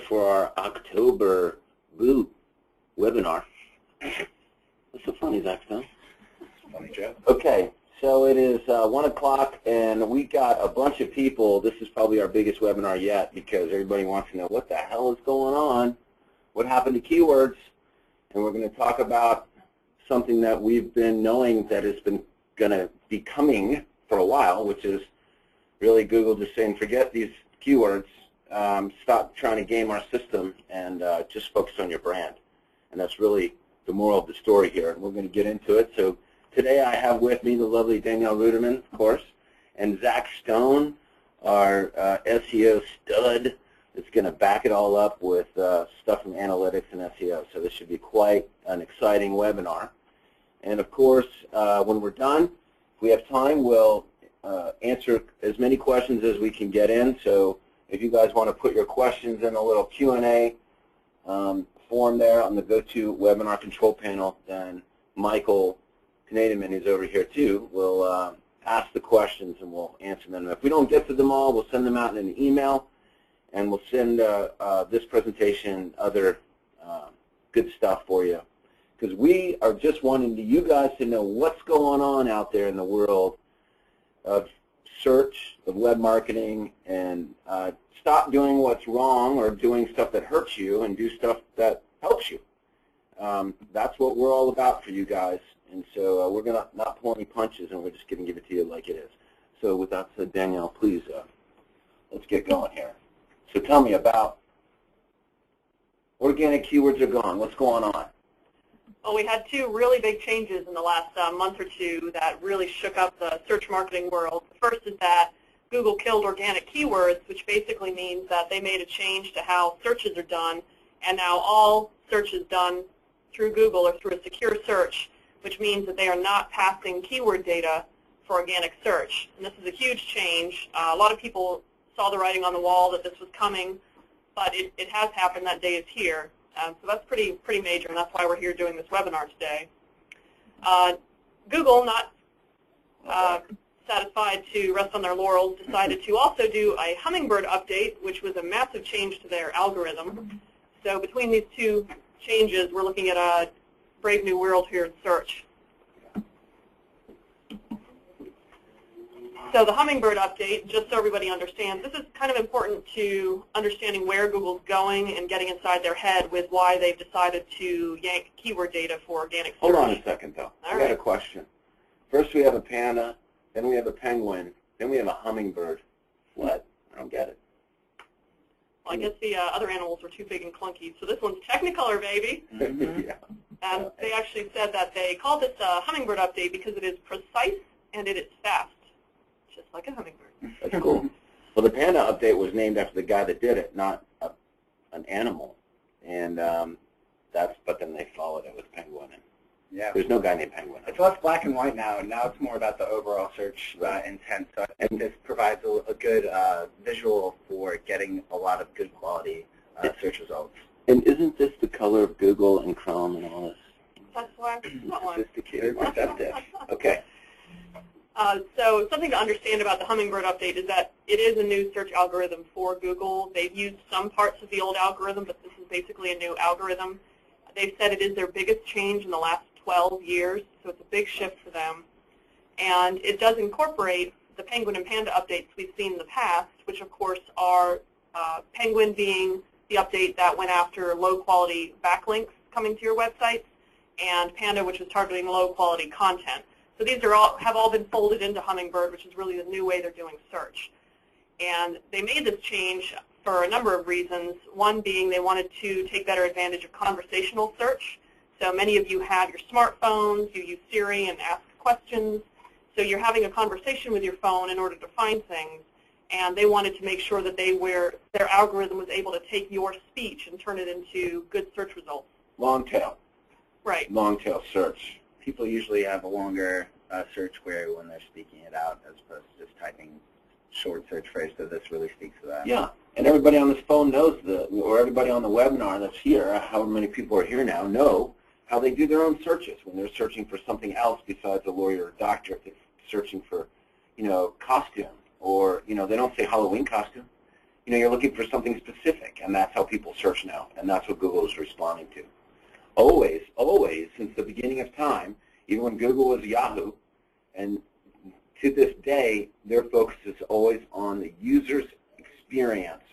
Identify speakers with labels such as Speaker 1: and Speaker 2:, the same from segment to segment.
Speaker 1: for our October boot webinar. What's so funny, Zach?
Speaker 2: Funny joke.
Speaker 1: Okay, so it is 1 o'clock, and we got a bunch of people. This is probably our biggest webinar yet because everybody wants to know what the hell is going on, what happened to keywords, and we're going to talk about something that we've been knowing that has been going to be coming for a while, which is really Google just saying, forget these keywords, stop trying to game our system, and just focus on your brand. And that's really the moral of the story here, and we're going to get into it. So today I have with me the lovely Danielle Ruderman, of course, and Zach Stone, our SEO stud, that's going to back it all up with stuff from analytics and SEO. So this should be quite an exciting webinar. And of course, when we're done, if we have time, we'll answer as many questions as we can get in. So if you guys want to put your questions in a little Q&A form there on the GoToWebinar control panel, then Michael Canadian, who's over here too, will ask the questions and we'll answer them. If we don't get to them all, we'll send them out in an email, and we'll send this presentation other good stuff for you. Because we are just wanting you guys to know what's going on out there in the world of search, of web marketing, and stop doing what's wrong or doing stuff that hurts you and do stuff that helps you. That's what we're all about for you guys. And so we're going to not pull any punches, and we're just going to give it to you like it is. So with that said, Danielle, please, let's get going here. So tell me about organic keywords are gone. What's going on?
Speaker 3: Well, we had two really big changes in the last month or two that really shook up the search marketing world. The first is that Google killed organic keywords, which basically means that they made a change to how searches are done, and now all search is done through Google or through a secure search, which means that they are not passing keyword data for organic search. And this is a huge change. A lot of people saw the writing on the wall that this was coming, but it has happened. That day is here. So that's pretty major, and that's why we're here doing this webinar today. Google, not satisfied to rest on their laurels, decided to also do a Hummingbird update, which was a massive change to their algorithm. So between these two changes, we're looking at a brave new world here in search. So the Hummingbird update, just so everybody understands, this is kind of important to understanding where Google's going and getting inside their head with why they've decided to yank keyword data for organic search.
Speaker 1: Hold on a second, though. I got a question. First we have a panda, then we have a penguin, then we have a hummingbird. What? I don't get it.
Speaker 3: Well, I guess the other animals were too big and clunky, so this one's Technicolor, baby.
Speaker 1: Yeah.
Speaker 3: And they actually said that they called this a Hummingbird update because it is precise and it is fast, just like a hummingbird.
Speaker 1: That's cool. Well, the panda update was named after the guy that did it, not an animal. And but then they followed it with penguin. And
Speaker 2: Yeah.
Speaker 1: there's no guy named Penguin.
Speaker 2: It's less black and white now, and now it's more about the overall search intent. So I think this provides a good visual for getting a lot of good quality search results.
Speaker 1: And isn't this the color of Google and Chrome and all this?
Speaker 3: That's why that one.
Speaker 1: Sophisticated, receptive. Okay.
Speaker 3: So something to understand about the Hummingbird update is that it is a new search algorithm for Google. They've used some parts of the old algorithm, but this is basically a new algorithm. They've said it is their biggest change in the last 12 years, so it's a big shift for them. And it does incorporate the Penguin and Panda updates we've seen in the past, which of course are Penguin being the update that went after low-quality backlinks coming to your websites, and Panda, which was targeting low-quality content. So these are have all been folded into Hummingbird, which is really the new way they're doing search. And they made this change for a number of reasons, one being they wanted to take better advantage of conversational search. So many of you have your smartphones, you use Siri and ask questions, so you're having a conversation with your phone in order to find things, and they wanted to make sure that their algorithm was able to take your speech and turn it into good search results.
Speaker 1: Long tail.
Speaker 3: Right.
Speaker 1: Long tail search.
Speaker 2: People usually have a longer search query when they're speaking it out as opposed to just typing short search phrase, so this really speaks to that.
Speaker 1: Yeah, and everybody on this phone knows or everybody on the webinar that's here, however many people are here now, know how they do their own searches when they're searching for something else besides a lawyer or doctor. If they're searching for, costume, or, they don't say Halloween costume. you're looking for something specific, and that's how people search now, and that's what Google is responding to. Always, always, since the beginning of time, even when Google was Yahoo, and to this day, their focus is always on the user's experience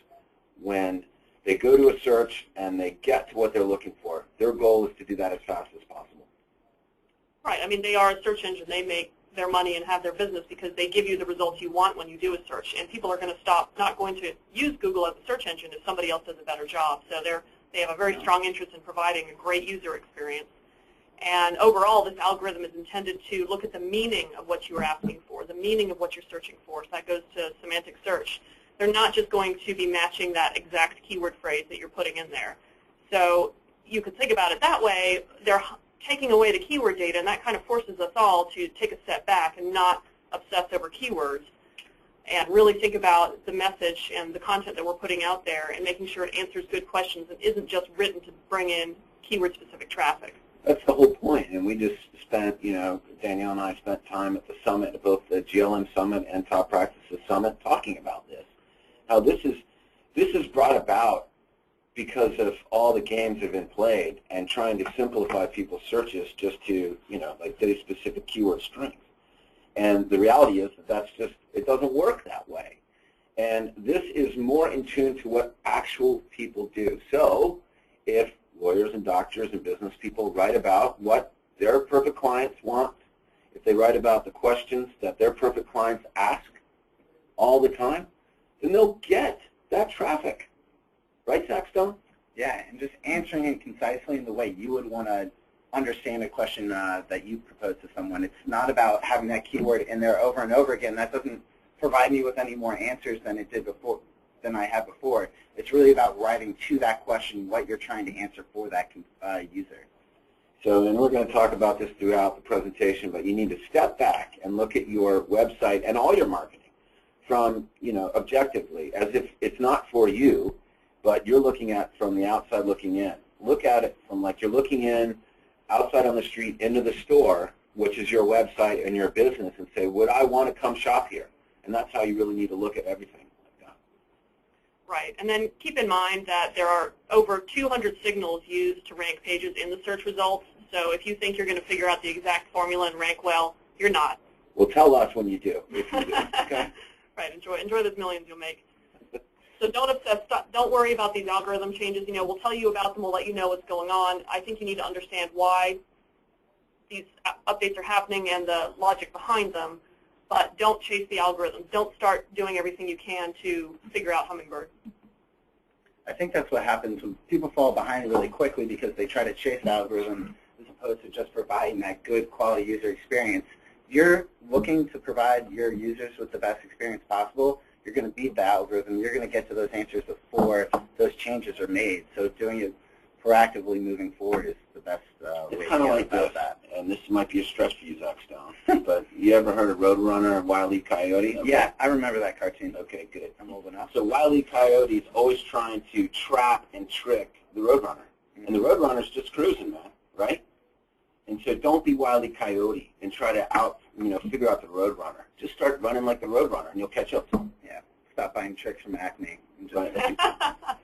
Speaker 1: when they go to a search and they get to what they're looking for. Their goal is to do that as fast as possible.
Speaker 3: Right. I mean, they are a search engine. They make their money and have their business because they give you the results you want when you do a search. And people are going to stop not going to use Google as a search engine if somebody else does a better job. So they have a very strong interest in providing a great user experience. And overall, this algorithm is intended to look at the meaning of what you are asking for, the meaning of what you're searching for. So that goes to semantic search. They're not just going to be matching that exact keyword phrase that you're putting in there. So you could think about it that way. They're taking away the keyword data, and that kind of forces us all to take a step back and not obsess over keywords and really think about the message and the content that we're putting out there and making sure it answers good questions and isn't just written to bring in keyword-specific traffic.
Speaker 1: That's the whole point, and we just spent, Danielle and I spent time at the summit, both the GLM Summit and Top Practices Summit, talking about this. How this is brought about because of all the games that have been played and trying to simplify people's searches just to, like very specific keyword strings. And the reality is that it doesn't work that way. And this is more in tune to what actual people do. So if lawyers and doctors and business people write about what their perfect clients want, if they write about the questions that their perfect clients ask all the time, then they'll get that traffic. Right, Saxstone?
Speaker 2: Yeah, and just answering it concisely in the way you would want to understand a question that you propose to someone. It's not about having that keyword in there over and over again. That doesn't provide me with any more answers than it did before, than I had before. It's really about writing to that question what you're trying to answer for that user.
Speaker 1: So, and we're going to talk about this throughout the presentation, but you need to step back and look at your website and all your marketing from, objectively, as if it's not for you, but you're looking at from the outside looking in. Look at it from like you're looking in outside on the street into the store, which is your website and your business, and say, would I want to come shop here? And that's how you really need to look at everything like that.
Speaker 3: Right. And then keep in mind that there are over 200 signals used to rank pages in the search results. So if you think you're going to figure out the exact formula and rank well, you're not.
Speaker 1: Well, tell us when you do, if you do. Okay?
Speaker 3: Right. Enjoy those millions you'll make. So don't obsess. Don't worry about these algorithm changes. We'll tell you about them. We'll let you know what's going on. I think you need to understand why these updates are happening and the logic behind them. But don't chase the algorithms. Don't start doing everything you can to figure out Hummingbird.
Speaker 2: I think that's what happens when people fall behind really quickly because they try to chase the algorithm as opposed to just providing that good quality user experience. If you're looking to provide your users with the best experience possible, you're going to beat the algorithm. You're going to get to those answers before those changes are made. So doing it proactively moving forward is the best way to
Speaker 1: kind of like
Speaker 2: about that.
Speaker 1: And this might be a stretch for you, Saxstone, but you ever heard of Roadrunner and Wile E. Coyote? Okay.
Speaker 2: Yeah, I remember that cartoon.
Speaker 1: Okay, good.
Speaker 2: I'm old enough.
Speaker 1: So Wile E. Coyote is always trying to trap and trick the Roadrunner. And the Roadrunner's just cruising, man, right? And so don't be Wile E. Coyote and try to figure out the Roadrunner. Just start running like the Roadrunner, and you'll catch up to him.
Speaker 2: Yeah, stop buying tricks from Acme.
Speaker 1: Right. That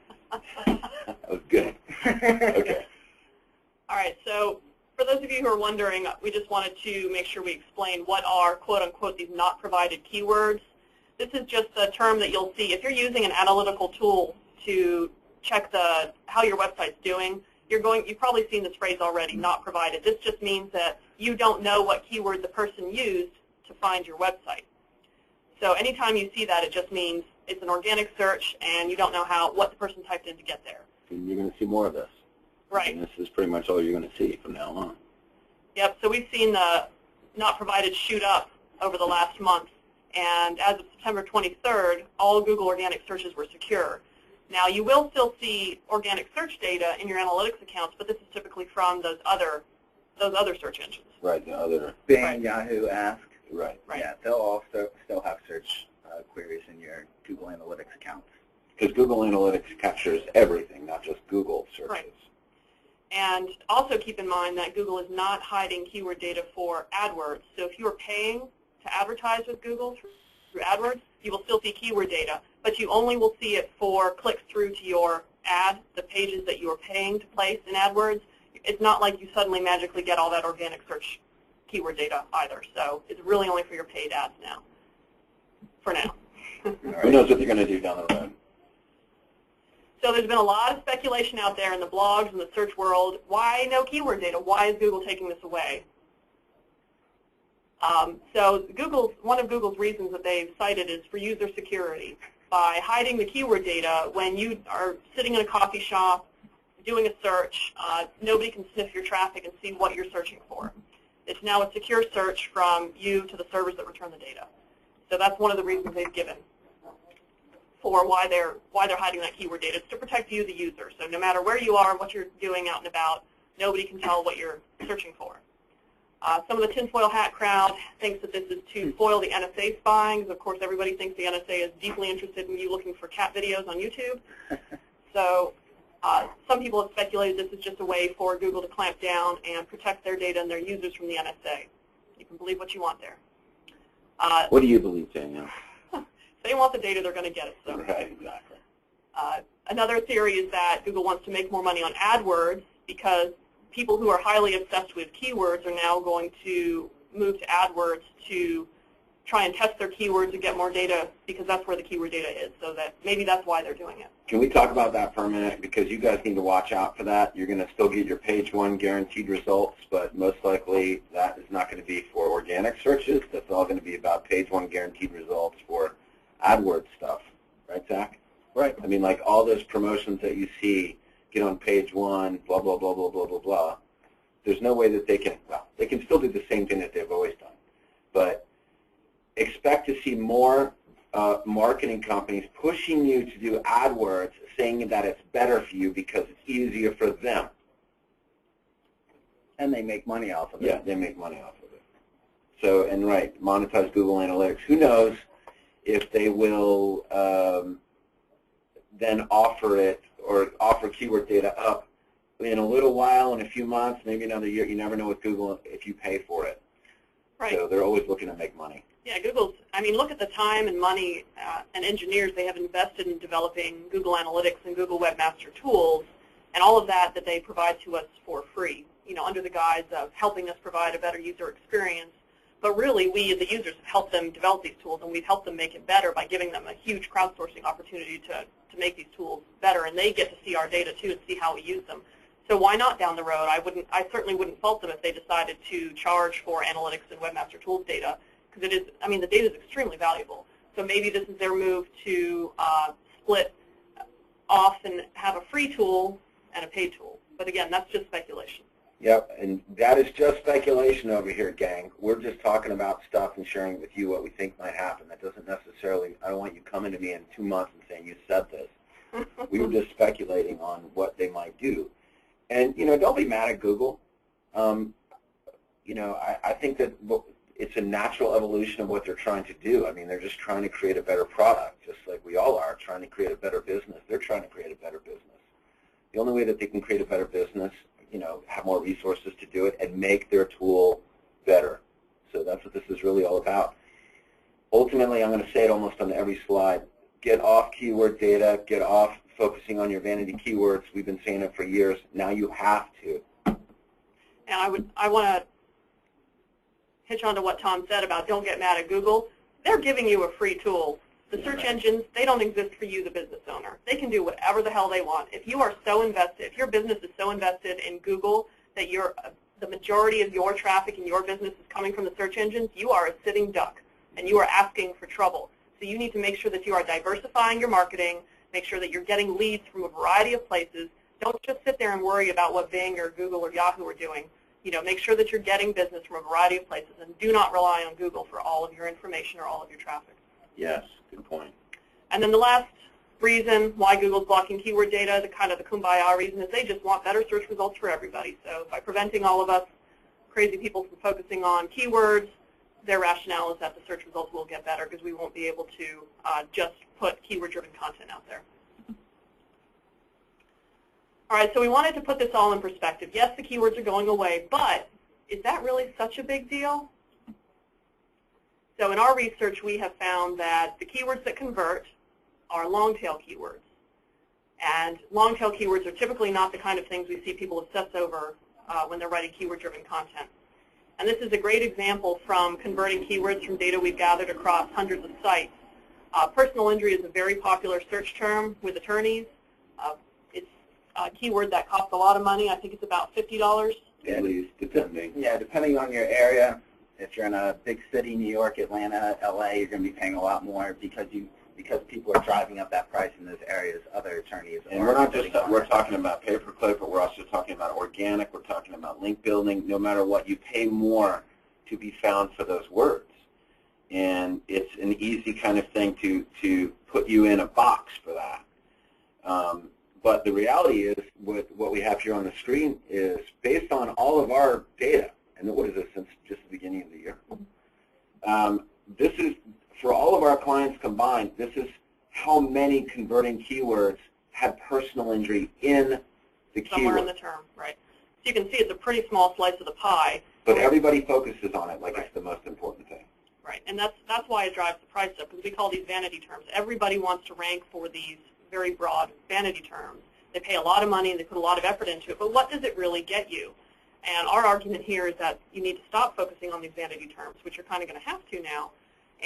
Speaker 1: was good. Okay.
Speaker 3: All right. So for those of you who are wondering, we just wanted to make sure we explain what are, quote unquote, these not provided keywords. This is just a term that you'll see if you're using an analytical tool to check how your website's doing. You've probably seen this phrase already, not provided. This just means that you don't know what keyword the person used to find your website. So anytime you see that, it just means it's an organic search and you don't know what the person typed in to get there.
Speaker 1: And you're going to see more of this.
Speaker 3: Right.
Speaker 1: And this is pretty much all you're going to see from now on.
Speaker 3: Yep. So we've seen the not provided shoot up over the last month. And as of September 23rd, all Google organic searches were secure. Now, you will still see organic search data in your analytics accounts, but this is typically from those other search engines.
Speaker 1: Right, the other.
Speaker 2: Bing,
Speaker 3: Right.
Speaker 2: Yahoo, Ask.
Speaker 1: Right.
Speaker 3: Right.
Speaker 2: Yeah, they'll also still have search queries in your Google Analytics accounts.
Speaker 1: Because Google Analytics captures everything, not just Google searches.
Speaker 3: Right. And also keep in mind that Google is not hiding keyword data for AdWords. So if you are paying to advertise with Google through AdWords, you will still see keyword data. but you only will see it for clicks through to your ad, the pages that you are paying to place in AdWords. It's not like you suddenly magically get all that organic search keyword data either. So it's really only for your paid ads now, for now.
Speaker 1: Who knows what they're going to do down the road?
Speaker 3: So there's been a lot of speculation out there in the blogs and the search world. Why no keyword data? Why is Google taking this away? So one of Google's reasons that they've cited is for user security. By hiding the keyword data, when you are sitting in a coffee shop doing a search, nobody can sniff your traffic and see what you're searching for. It's now a secure search from you to the servers that return the data. So that's one of the reasons they've given for why they're hiding that keyword data. It's to protect you, the user. So no matter where you are, what you're doing out and about, nobody can tell what you're searching for. Some of the tinfoil hat crowd thinks that this is to foil the NSA spying, because of course everybody thinks the NSA is deeply interested in you looking for cat videos on YouTube. So some people have speculated this is just a way for Google to clamp down and protect their data and their users from the NSA. You can believe what you want there.
Speaker 1: What do you believe, Danielle?
Speaker 3: If they want the data, they're going to get it. So.
Speaker 1: Right, exactly.
Speaker 3: Another theory is that Google wants to make more money on AdWords because people who are highly obsessed with keywords are now going to move to AdWords to try and test their keywords and get more data because that's where the keyword data is. So that maybe that's why they're doing it.
Speaker 1: Can we talk about that for a minute? Because you guys need to watch out for that. You're going to still get your page one guaranteed results, but most likely that is not going to be for organic searches. That's all going to be about page one guaranteed results for AdWords stuff. Right, Zach?
Speaker 2: Right.
Speaker 1: I mean, like all those promotions that you see, get on page one, blah, blah, blah, blah, blah, blah, blah. There's no way that they can, well, they can still do the same thing that they've always done. But expect to see more marketing companies pushing you to do AdWords, saying that it's better for you because it's easier for them.
Speaker 2: And they make money off of it.
Speaker 1: Yeah, they make money off of it. So, and right, monetize Google Analytics. Who knows if they will then offer it or offer keyword data up in a little while, in a few months, maybe another year. You never know with Google if you pay for it.
Speaker 3: Right.
Speaker 1: So they're always looking to make money.
Speaker 3: Yeah, Google's, I mean, look at the time and money and engineers they have invested in developing Google Analytics and Google Webmaster tools and all of that they provide to us for free, you know, under the guise of helping us provide a better user experience. But really, we, the users, have helped them develop these tools, and we've helped them make it better by giving them a huge crowdsourcing opportunity to make these tools better, and they get to see our data, too, and see how we use them. So why not down the road? I certainly wouldn't fault them if they decided to charge for analytics and Webmaster Tools data, because it is, I mean, the data is extremely valuable. So maybe this is their move to split off and have a free tool and a paid tool. But again, that's just speculation.
Speaker 1: Yep, and that is just speculation over here, gang. We're just talking about stuff and sharing with you what we think might happen. That doesn't necessarily, I don't want you coming to me in 2 months and saying you said this. We were just speculating on what they might do. And, you know, don't be mad at Google. You know, I think that it's a natural evolution of what they're trying to do. I mean, they're just trying to create a better product, just like we all are, trying to create a better business. They're trying to create a better business. The only way that they can create a better business, you know, have more resources to do it and make their tool better. So that's what this is really all about. Ultimately, I'm going to say it almost on every slide. Get off keyword data. Get off focusing on your vanity keywords. We've been saying it for years. Now you have to.
Speaker 3: And I want to hitch on to what Tom said about don't get mad at Google. They're giving you a free tool. The search engines, they don't exist for you, the business owner. They can do whatever the hell they want. If you are so invested, if your business is so invested in Google that the majority of your traffic in your business is coming from the search engines, you are a sitting duck, and you are asking for trouble. So you need to make sure that you are diversifying your marketing, make sure that you're getting leads from a variety of places. Don't just sit there and worry about what Bing or Google or Yahoo are doing. You know, make sure that you're getting business from a variety of places, and do not rely on Google for all of your information or all of your traffic.
Speaker 1: Yes, good point.
Speaker 3: And then the last reason why Google's blocking keyword data, the kind of the kumbaya reason, is they just want better search results for everybody. So by preventing all of us crazy people from focusing on keywords, their rationale is that the search results will get better because we won't be able to just put keyword-driven content out there. All right, so we wanted to put this all in perspective. Yes, the keywords are going away, but is that really such a big deal? So in our research, we have found that the keywords that convert are long-tail keywords. And long-tail keywords are typically not the kind of things we see people obsess over when they're writing keyword-driven content. And this is a great example from converting keywords from data we've gathered across hundreds of sites. Personal injury is a very popular search term with attorneys. It's a keyword that costs a lot of money. I think it's about $50.
Speaker 1: At least, depending.
Speaker 2: Yeah, depending on your area. If you're in a big city, New York, Atlanta, LA, you're going to be paying a lot more because people are driving up that price in those areas. Other attorneys.
Speaker 1: And we're not just we're talking about pay-per-click, but we're also talking about organic. We're talking about link building. No matter what, you pay more to be found for those words, and it's an easy kind of thing to put you in a box for that. But the reality is, with what we have here on the screen, is based on all of our data. And what is this, since just the beginning of the year? This is, for all of our clients combined, this is how many converting keywords had personal injury in the keyword.
Speaker 3: Somewhere in the term, right. So you can see it's a pretty small slice of the pie.
Speaker 1: But everybody focuses on it like it's the most important thing.
Speaker 3: Right, and that's why it drives the price up, because we call these vanity terms. Everybody wants to rank for these very broad vanity terms. They pay a lot of money and they put a lot of effort into it, but what does it really get you? And our argument here is that you need to stop focusing on these vanity terms, which you're kind of going to have to now,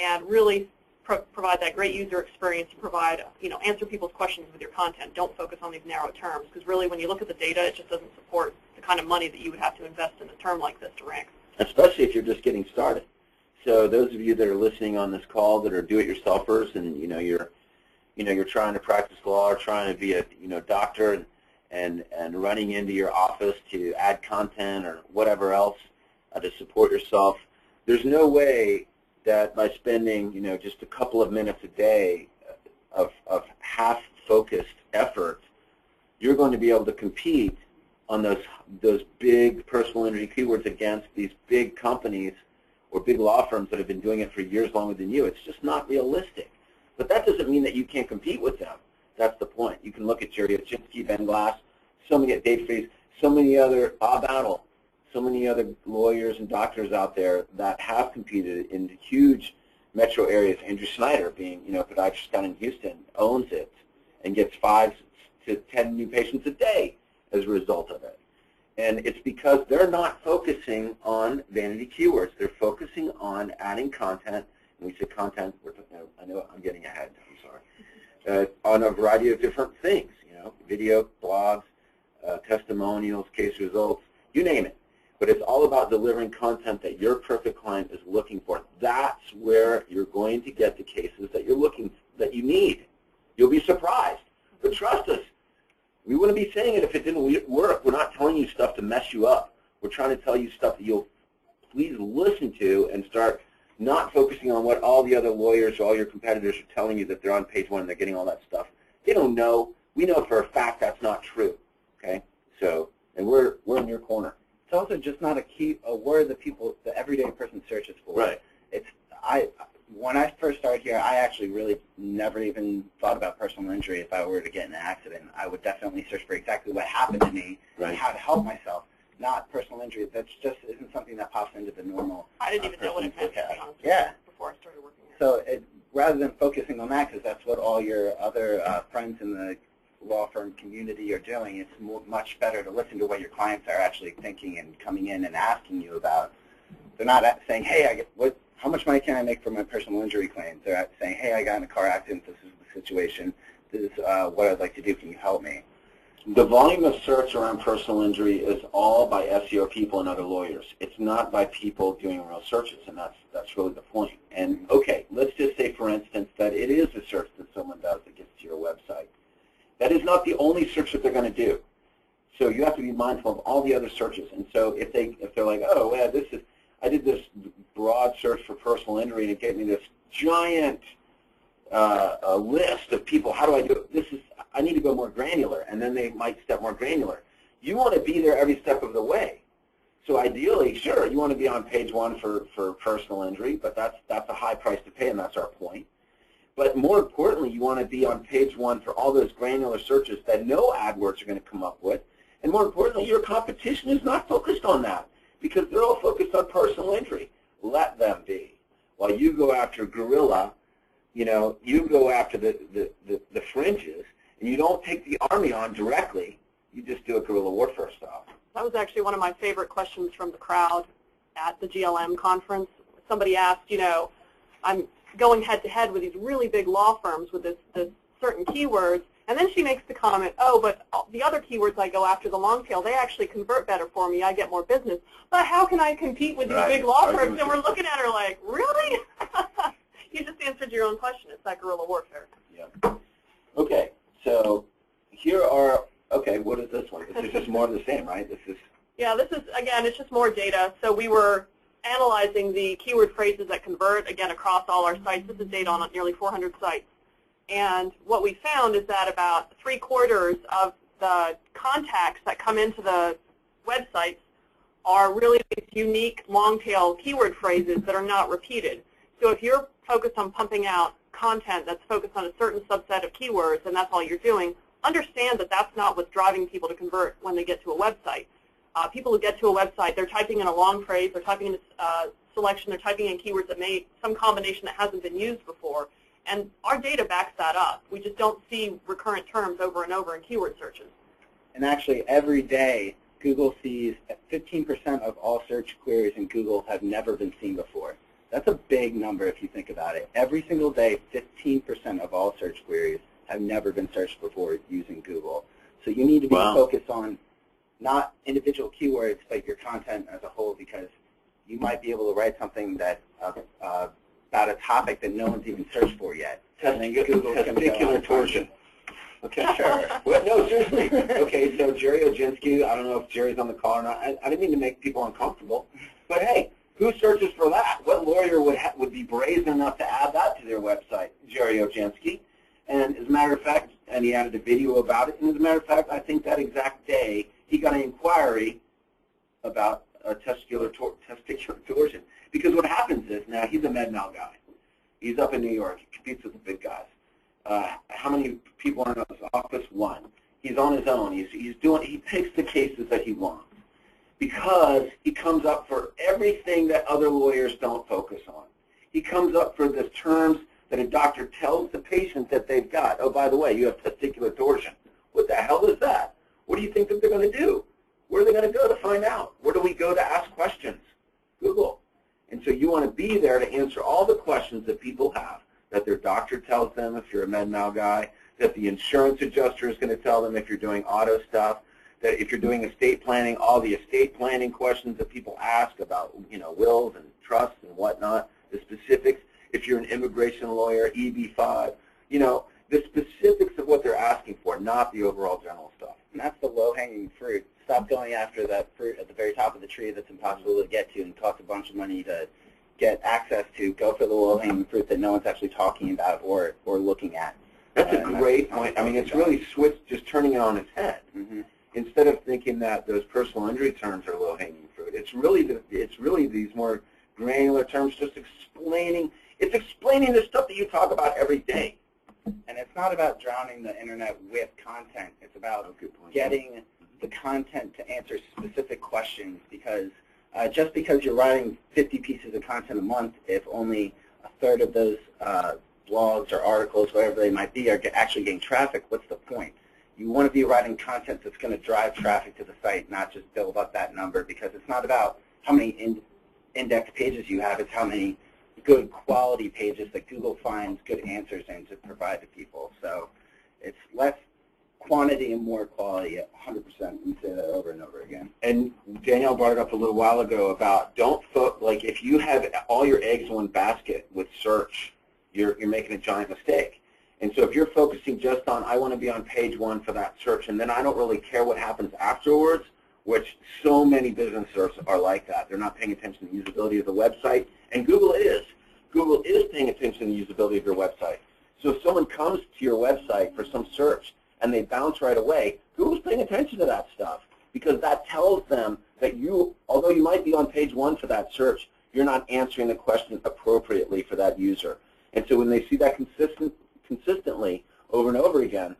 Speaker 3: and really provide that great user experience and provide, answer people's questions with your content. Don't focus on these narrow terms, because really when you look at the data, it just doesn't support the kind of money that you would have to invest in a term like this to rank.
Speaker 1: Especially if you're just getting started. So those of you that are listening on this call that are do-it-yourselfers, and you're trying to practice law or trying to be a doctor, and running into your office to add content or whatever else to support yourself, there's no way that by spending just a couple of minutes a day of half-focused effort, you're going to be able to compete on those big personal injury keywords against these big companies or big law firms that have been doing it for years longer than you. It's just not realistic. But that doesn't mean that you can't compete with them. That's the point. You can look at Jerry Ochinsky, Ben Glass, so many at Dave Fries, so many other, Bob Battle, so many other lawyers and doctors out there that have competed in huge metro areas. Andrew Snyder, being a podiatrist down in Houston, owns it and gets 5 to 10 new patients a day as a result of it. And it's because they're not focusing on vanity keywords. They're focusing on adding content. And we say content, I know I'm getting ahead, I'm sorry, on a variety of different things, video, blogs, testimonials, case results, you name it. But it's all about delivering content that your perfect client is looking for. That's where you're going to get the cases that that you need. You'll be surprised. But trust us, we wouldn't be saying it if it didn't work. We're not telling you stuff to mess you up. We're trying to tell you stuff that you'll please listen to and start not focusing on what all the other lawyers or all your competitors are telling you that they're on page 1 and they're getting all that stuff. They don't know. We know for a fact that's not true. Okay? So, and we're in your corner.
Speaker 2: It's also just not a word that the everyday person searches for.
Speaker 1: Right.
Speaker 2: When I first started here, I actually really never even thought about personal injury. If I were to get in an accident, I would definitely search for exactly what happened to me and how to help myself, not personal injury. That just isn't something that pops into the normal.
Speaker 3: I didn't even know what it meant, before I started working here.
Speaker 2: So rather than focusing on that, because that's what all your other friends in the law firm community are doing, it's much better to listen to what your clients are actually thinking and coming in and asking you about. They're not saying, hey, how much money can I make for my personal injury claims? They're saying, hey, I got in a car accident, this is the situation, this is what I'd like to do, can you help me?
Speaker 1: The volume of search around personal injury is all by SEO people and other lawyers. It's not by people doing real searches, and that's really the point. And okay, let's just say, for instance, that it is a search that someone does that gets to your website. That is not the only search that they're going to do. So you have to be mindful of all the other searches. And so if they're like, oh, yeah, I did this broad search for personal injury and it gave me this giant list of people. How do I do it? I need to go more granular, and then they might step more granular. You want to be there every step of the way. So ideally, sure, you want to be on page 1 for personal injury, but that's a high price to pay, and that's our point. But more importantly, you want to be on page 1 for all those granular searches that no AdWords are going to come up with. And more importantly, your competition is not focused on that because they're all focused on personal injury. Let them be. While you go after guerrilla you know, you go after the fringes, and you don't take the Army on directly. You just do a guerrilla warfare style.
Speaker 3: That was actually one of my favorite questions from the crowd at the GLM conference. Somebody asked, you know, I'm going head-to-head with these really big law firms with this certain keywords, and then she makes the comment, oh, but the other keywords I go after, the long tail, they actually convert better for me. I get more business. But how can I compete with these big law firms? And we're looking at her like, really? You just answered your own question. It's that guerrilla warfare.
Speaker 1: Yeah. Okay, so here are, okay, what is this one? This is just more of the same, right? This is.
Speaker 3: Yeah, this is, again, it's just more data. So we were analyzing the keyword phrases that convert, again, across all our sites. This is data on nearly 400 sites. And what we found is that about 3/4 of the contacts that come into the websites are really these unique long-tail keyword phrases that are not repeated. So if you're focused on pumping out content that's focused on a certain subset of keywords and that's all you're doing, understand that that's not what's driving people to convert when they get to a website. People who get to a website, they're typing in a long phrase, they're typing in a selection, they're typing in keywords that may, some combination that hasn't been used before. And our data backs that up. We just don't see recurrent terms over and over in keyword searches.
Speaker 2: And actually, every day, Google sees 15% of all search queries in Google have never been seen before. That's a big number if you think about it. Every single day, 15% of all search queries have never been searched before using Google. So you need to be focused on not individual keywords, but your content as a whole, because you might be able to write something that about a topic that no one's even searched for yet.
Speaker 1: Testicular torsion. Okay, sure. Well, no, seriously. Okay, so Jerry Oginski, I don't know if Jerry's on the call or not. I didn't mean to make people uncomfortable, but hey, who searches for that? What lawyer would be brazen enough to add that to their website? Jerry Oginski. And as a matter of fact, and he added a video about it, and as a matter of fact, I think that exact day he got an inquiry about testicular torsion. Because what happens is, now he's a med-mal guy. He's up in New York. He competes with the big guys. How many people are in his office? One. He's on his own. He picks the cases that he wants because he comes up for everything that other lawyers don't focus on. He comes up for the terms that a doctor tells the patient that they've got. Oh, by the way, you have testicular torsion. What the hell is that? What do you think that they're going to do? Where are they going to go to find out? Where do we go to ask questions? Google. And so you want to be there to answer all the questions that people have, that their doctor tells them if you're a med-mal guy, that the insurance adjuster is going to tell them if you're doing auto stuff, that if you're doing estate planning, all the estate planning questions that people ask about, you know, wills and trusts and whatnot, the specifics. If you're an immigration lawyer, EB-5, you know, the specifics of what they're asking for, not the overall general stuff.
Speaker 2: And that's the low-hanging fruit. Stop going after that fruit at the very top of the tree that's impossible to get to and costs a bunch of money to get access to. Go for the low-hanging fruit that no one's actually talking about or looking at.
Speaker 1: That's a great point. I mean, it's really switched, just turning it on its head. Mm-hmm. Instead of thinking that those personal injury terms are low-hanging fruit, it's really these more granular terms, just explaining. It's explaining the stuff that you talk about every day.
Speaker 2: And it's not about drowning the internet with content. It's about getting the content to answer specific questions, because just because you're writing 50 pieces of content a month, if only a third of those blogs or articles, whatever they might be, are actually getting traffic, what's the point? You want to be writing content that's going to drive traffic to the site, not just build up that number, because it's not about how many index pages you have, it's how many good quality pages that Google finds good answers in to provide to people. So it's less quantity and more quality, 100%, and say that over and over again.
Speaker 1: And Danielle brought it up a little while ago about like if you have all your eggs in one basket with search, you're making a giant mistake. And so if you're focusing just on, I want to be on page 1 for that search, and then I don't really care what happens afterwards, which so many businesses are like that. They're not paying attention to the usability of the website, and Google is. Google is paying attention to the usability of your website. So if someone comes to your website for some search and they bounce right away, Google's paying attention to that stuff, because that tells them that you, although you might be on page 1 for that search, you're not answering the question appropriately for that user. And so when they see that consistently over and over again,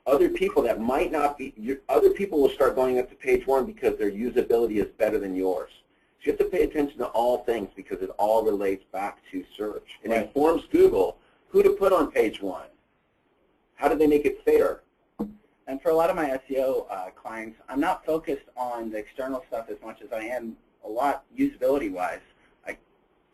Speaker 1: other people that might not be, other people will start going up to page 1 because their usability is better than yours. So you have to pay attention to all things, because it all relates back to search. It informs Google who to put on page 1. How do they make it fair?
Speaker 2: And for a lot of my SEO clients, I'm not focused on the external stuff as much as I am a lot usability-wise. I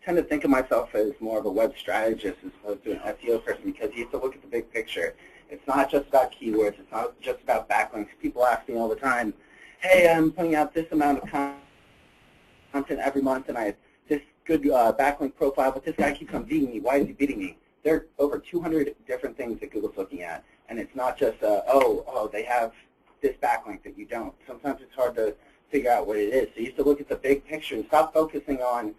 Speaker 2: tend to think of myself as more of a web strategist as opposed to an SEO person because you have to look at the big picture. It's not just about keywords. It's not just about backlinks. People ask me all the time, hey, I'm putting out this amount of content every month, and I have this good backlink profile, but this guy keeps on beating me. Why is he beating me? There are over 200 different things that Google's looking at, and it's not just, oh, they have this backlink that you don't. Sometimes it's hard to figure out what it is. So you have to look at the big picture and stop focusing on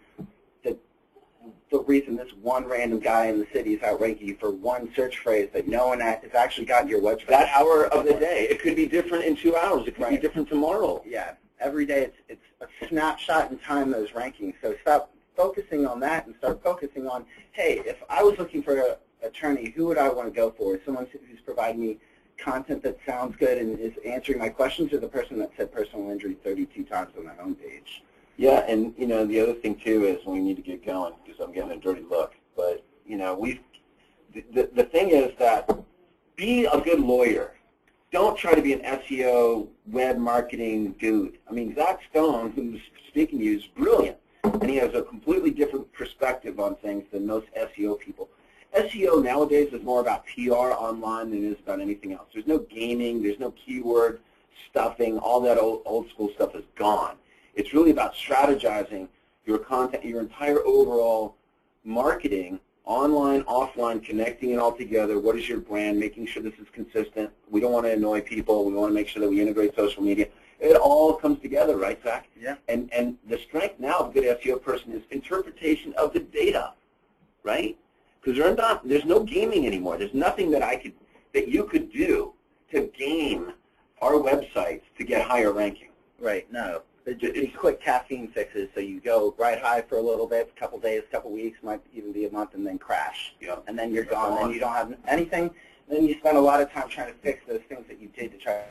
Speaker 2: the reason this one random guy in the city is outranking you for one search phrase that no one has actually gotten your website.
Speaker 1: That hour of the day. It could be different in 2 hours. It could be different tomorrow.
Speaker 2: Yeah. Every day it's a snapshot in time, those rankings. So stop focusing on that and start focusing on, hey, if I was looking for an attorney, who would I want to go for? Someone who's providing me content that sounds good and is answering my questions, or the person that said personal injury 32 times on their homepage?
Speaker 1: Yeah, and the other thing too is we need to get going because I'm getting a dirty look. But the thing is that be a good lawyer. Don't try to be an SEO web marketing dude. I mean, Zach Stone, who's speaking to you, is brilliant, and he has a completely different perspective on things than most SEO people. SEO nowadays is more about PR online than it is about anything else. There's no gaming. There's no keyword stuffing. All that old school stuff is gone. It's really about strategizing your content, your entire overall marketing, online, offline, connecting it all together. What is your brand? Making sure this is consistent. We don't want to annoy people. We want to make sure that we integrate social media. It all comes together, right, Zach?
Speaker 2: Yeah.
Speaker 1: And the strength now of a good SEO person is interpretation of the data, right? Because there's no gaming anymore. There's nothing that you could do to game our websites to get higher ranking.
Speaker 2: Right. No. It's quick caffeine fixes, so you go ride high for a little bit, a couple days, a couple weeks, might even be a month, and then crash.
Speaker 1: Yeah.
Speaker 2: And then you're gone, and you don't have anything. Then you spend a lot of time trying to fix those things that you did to try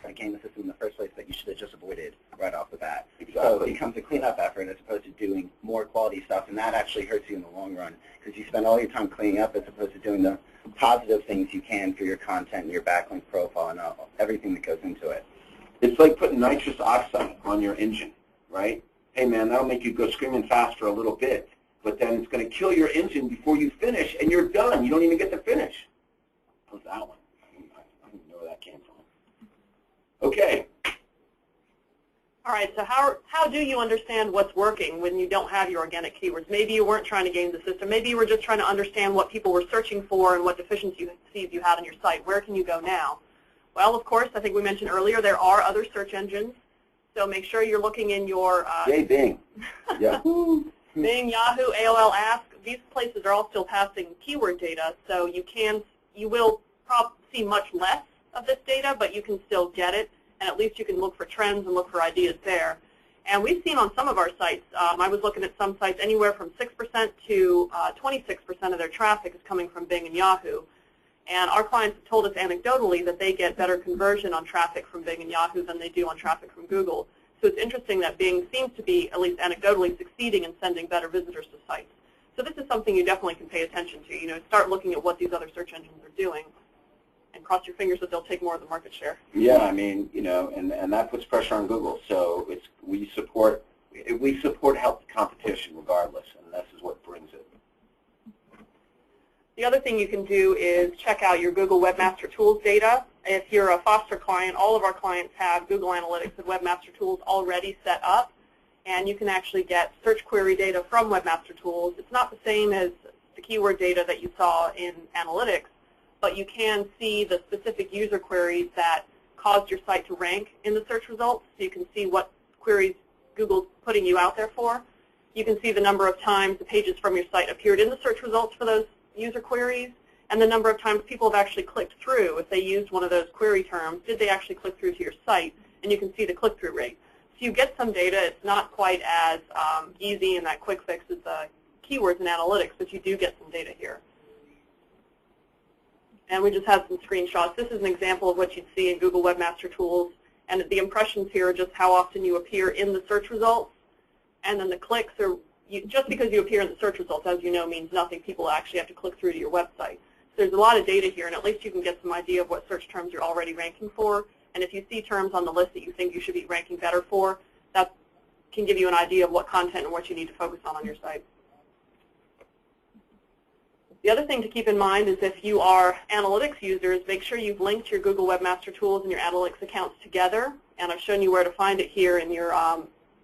Speaker 2: to game the system in the first place that you should have just avoided right off the bat.
Speaker 1: Exactly.
Speaker 2: So it becomes a cleanup effort as opposed to doing more quality stuff, and that actually hurts you in the long run because you spend all your time cleaning up as opposed to doing the positive things you can for your content and your backlink profile and everything that goes into it.
Speaker 1: It's like putting nitrous oxide on your engine, right? Hey, man, that'll make you go screaming fast for a little bit, but then it's going to kill your engine before you finish, and you're done. You don't even get to finish. How's that one? I don't even know where that came from. Okay.
Speaker 3: All right, so how do you understand what's working when you don't have your organic keywords? Maybe you weren't trying to game the system. Maybe you were just trying to understand what people were searching for and what deficiencies you had on your site. Where can you go now? Well, of course, I think we mentioned earlier, there are other search engines. So make sure you're looking in your
Speaker 1: Yay, Bing. Yeah.
Speaker 3: Bing, Yahoo, AOL Ask. These places are all still passing keyword data, so you will probably see much less of this data, but you can still get it, and at least you can look for trends and look for ideas there. And we've seen on some of our sites, I was looking at some sites, anywhere from 6% to 26% of their traffic is coming from Bing and Yahoo. And our clients have told us anecdotally that they get better conversion on traffic from Bing and Yahoo than they do on traffic from Google. So it's interesting that Bing seems to be, at least anecdotally, succeeding in sending better visitors to sites. So this is something you definitely can pay attention to. Start looking at what these other search engines are doing and cross your fingers that they'll take more of the market share.
Speaker 1: Yeah, I mean, and that puts pressure on Google. So we support healthy competition regardless, and this is what brings it.
Speaker 3: The other thing you can do is check out your Google Webmaster Tools data. If you're a Foster client, all of our clients have Google Analytics and Webmaster Tools already set up, and you can actually get search query data from Webmaster Tools. It's not the same as the keyword data that you saw in Analytics, but you can see the specific user queries that caused your site to rank in the search results, so you can see what queries Google's putting you out there for. You can see the number of times the pages from your site appeared in the search results for those user queries, and the number of times people have actually clicked through. If they used one of those query terms, did they actually click through to your site? And you can see the click-through rate. So you get some data. It's not quite as easy and that quick fix as the keywords and analytics, but you do get some data here. And we just have some screenshots. This is an example of what you'd see in Google Webmaster Tools, and the impressions here are just how often you appear in the search results, and then the clicks are just because you appear in the search results, as you know, means nothing. People actually have to click through to your website. So there's a lot of data here, and at least you can get some idea of what search terms you're already ranking for. And if you see terms on the list that you think you should be ranking better for, that can give you an idea of what content and what you need to focus on your site. The other thing to keep in mind is if you are analytics users, make sure you've linked your Google Webmaster Tools and your analytics accounts together. And I've shown you where to find it here in your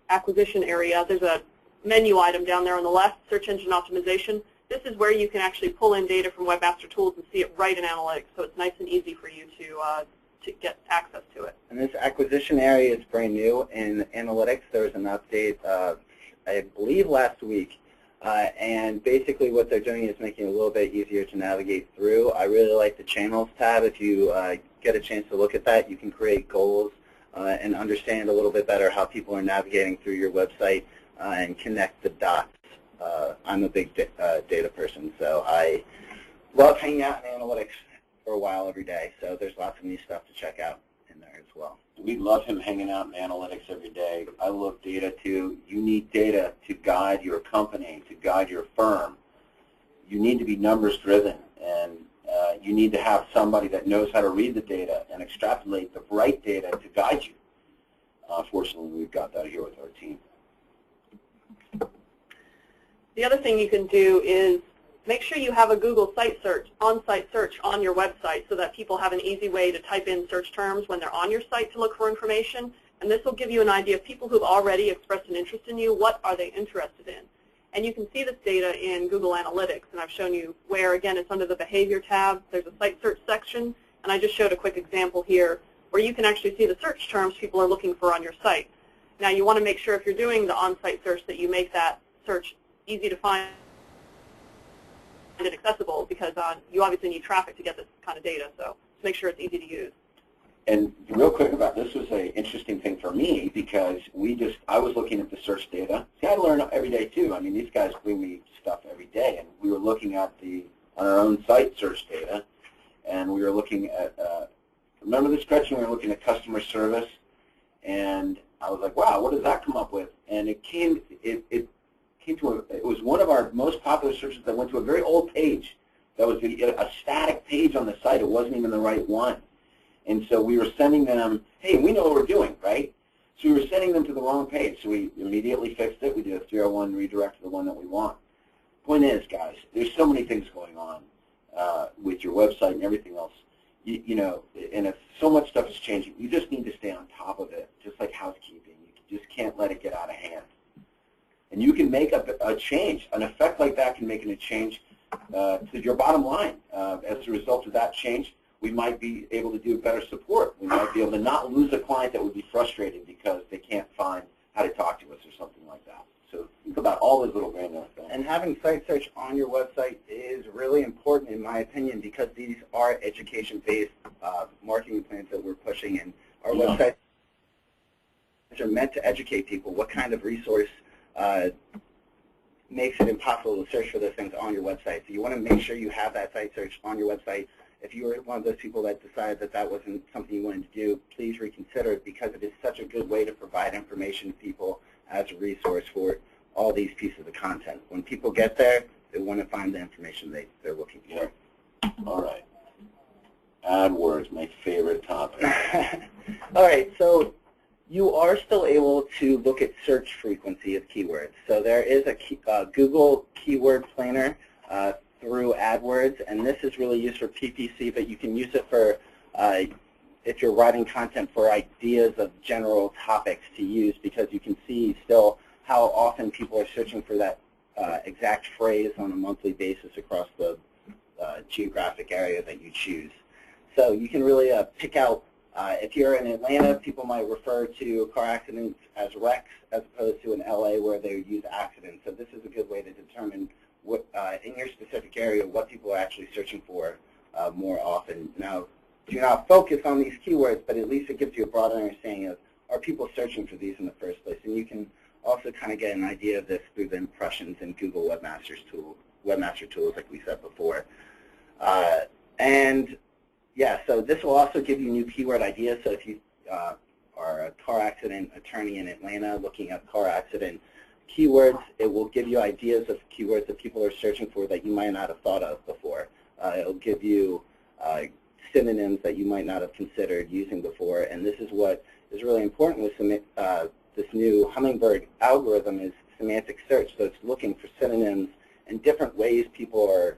Speaker 3: acquisition area. There's a menu item down there on the left, Search Engine Optimization. This is where you can actually pull in data from Webmaster Tools and see it right in analytics. So it's nice and easy for you to get access to it.
Speaker 2: And this acquisition area is brand new in analytics. There was an update, I believe, last week. And basically what they're doing is making it a little bit easier to navigate through. I really like the Channels tab. If you get a chance to look at that, you can create goals and understand a little bit better how people are navigating through your website and connect the dots. I'm a big data person, so I love hanging out in analytics for a while every day. So there's lots of new stuff to check out in there as well.
Speaker 1: We love him hanging out in analytics every day. I love data too. You need data to guide your company, to guide your firm. You need to be numbers driven, and you need to have somebody that knows how to read the data and extrapolate the right data to guide you. Fortunately, we've got that here with our team.
Speaker 3: The other thing you can do is make sure you have a Google site search, on-site search on your website so that people have an easy way to type in search terms when they're on your site to look for information. And this will give you an idea of people who've already expressed an interest in you, what are they interested in. And you can see this data in Google Analytics, and I've shown you where, again, it's under the Behavior tab. There's a site search section, and I just showed a quick example here where you can actually see the search terms people are looking for on your site. Now, you want to make sure if you're doing the on-site search that you make that search easy to find and accessible, because you obviously need traffic to get this kind of data, so just make sure it's easy to use.
Speaker 1: And real quick about this was an interesting thing for me because I was looking at the search data. See, I learn every day too. I mean, these guys bring me stuff every day, and we were looking at on our own site search data, and we were looking at, remember the spreadsheet, we were looking at customer service, and I was like, wow, what does that come up with? And it was one of our most popular searches that went to a very old page. That was a static page on the site. It wasn't even the right one. And so we were sending them, hey, we know what we're doing, right? So we were sending them to the wrong page. So we immediately fixed it. We did a 301 redirect to the one that we want. Point is, guys, there's so many things going on with your website and everything else. You know, and if so much stuff is changing, you just need to stay on top of it, just like housekeeping. You just can't let it get out of hand. And you can make a change. An effect like that can make a change to your bottom line. As a result of that change, we might be able to do better support. We might be able to not lose a client that would be frustrated because they can't find how to talk to us or something like that. So think about all those little granular things.
Speaker 2: And having site search on your website is really important, in my opinion, because these are education-based marketing plans that we're pushing, and our websites are meant to educate people. What kind of resource makes it impossible to search for those things on your website? So you want to make sure you have that site search on your website. If you were one of those people that decided that that wasn't something you wanted to do, please reconsider it, because it is such a good way to provide information to people as a resource for all these pieces of content. When people get there, they want to find the information they're looking for.
Speaker 1: Yeah. All right. AdWords, my favorite topic.
Speaker 2: All right, so you are still able to look at search frequency of keywords. So there is a Google Keyword Planner through AdWords, and this is really used for PPC, but you can use it for if you're writing content for ideas of general topics to use, because you can see still how often people are searching for that exact phrase on a monthly basis across the geographic area that you choose. So you can really pick out, if you're in Atlanta, people might refer to car accidents as wrecks as opposed to in LA where they use accidents. So this is a good way to determine what, in your specific area, what people are actually searching for more often. Now, do not focus on these keywords, but at least it gives you a broader understanding of, are people searching for these in the first place? And you can also kind of get an idea of this through the impressions in Google Webmaster Tools, like we said before. And yeah, so this will also give you new keyword ideas. So if you are a car accident attorney in Atlanta looking at car accident keywords. It will give you ideas of keywords that people are searching for that you might not have thought of before. It'll give you synonyms that you might not have considered using before. And this is what is really important with this new Hummingbird algorithm is semantic search. So it's looking for synonyms and different ways people are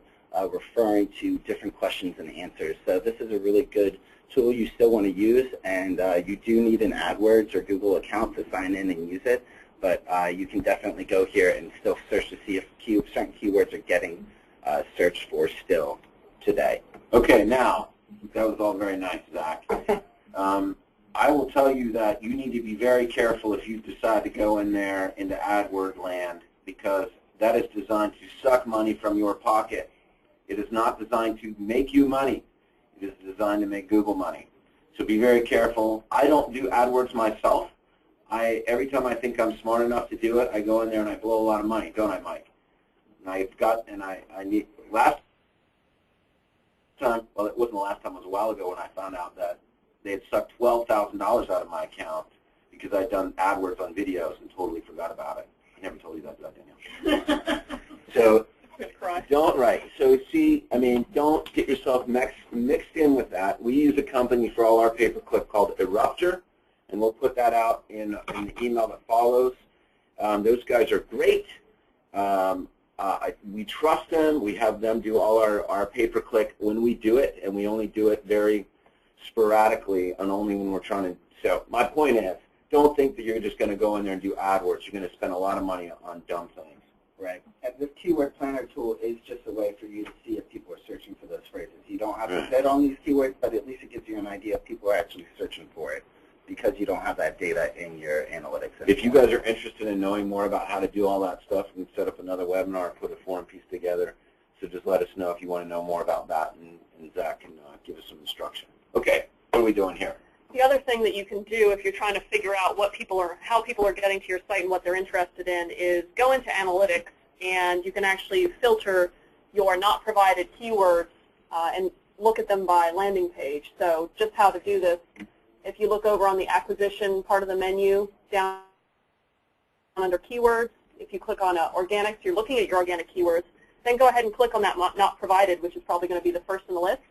Speaker 2: referring to different questions and answers. So this is a really good tool you still want to use, and you do need an AdWords or Google account to sign in and use it, but you can definitely go here and still search to see if certain keywords are getting searched for still today.
Speaker 1: Okay, now, that was all very nice, Zach. I will tell you that you need to be very careful if you decide to go in there into AdWords land, because that is designed to suck money from your pocket. It is not designed to make you money. It is designed to make Google money. So be very careful. I don't do AdWords myself. Every time I think I'm smart enough to do it, I go in there and I blow a lot of money, don't I, Mike? And I need, last time, well, it wasn't the last time, it was a while ago when I found out that they had sucked $12,000 out of my account because I'd done AdWords on videos and totally forgot about it. I never told you that, did I, Danielle? So don't get yourself mixed in with that. We use a company for all our pay-per-click called Eruptor, and we'll put that out in the email that follows. Those guys are great. We trust them. We have them do all our pay-per-click when we do it, and we only do it very sporadically and only when we're trying to. So my point is, don't think that you're just going to go in there and do AdWords. You're going to spend a lot of money on dumb things.
Speaker 2: Right. And this keyword planner tool is just a way for you to see if people are searching for those phrases. You don't have to bid on these keywords, but at least it gives you an idea if people are actually searching for it, because you don't have that data in your analytics anymore.
Speaker 1: If you guys are interested in knowing more about how to do all that stuff, we can set up another webinar and put a forum piece together. So just let us know if you want to know more about that, and Zach can give us some instruction. Okay, what are we doing here?
Speaker 3: The other thing that you can do if you're trying to figure out how people are getting to your site and what they're interested in is go into analytics, and you can actually filter your not provided keywords and look at them by landing page. So just how to do this, if you look over on the acquisition part of the menu down under keywords, if you click on organics, you're looking at your organic keywords, then go ahead and click on that not provided, which is probably going to be the first in the list.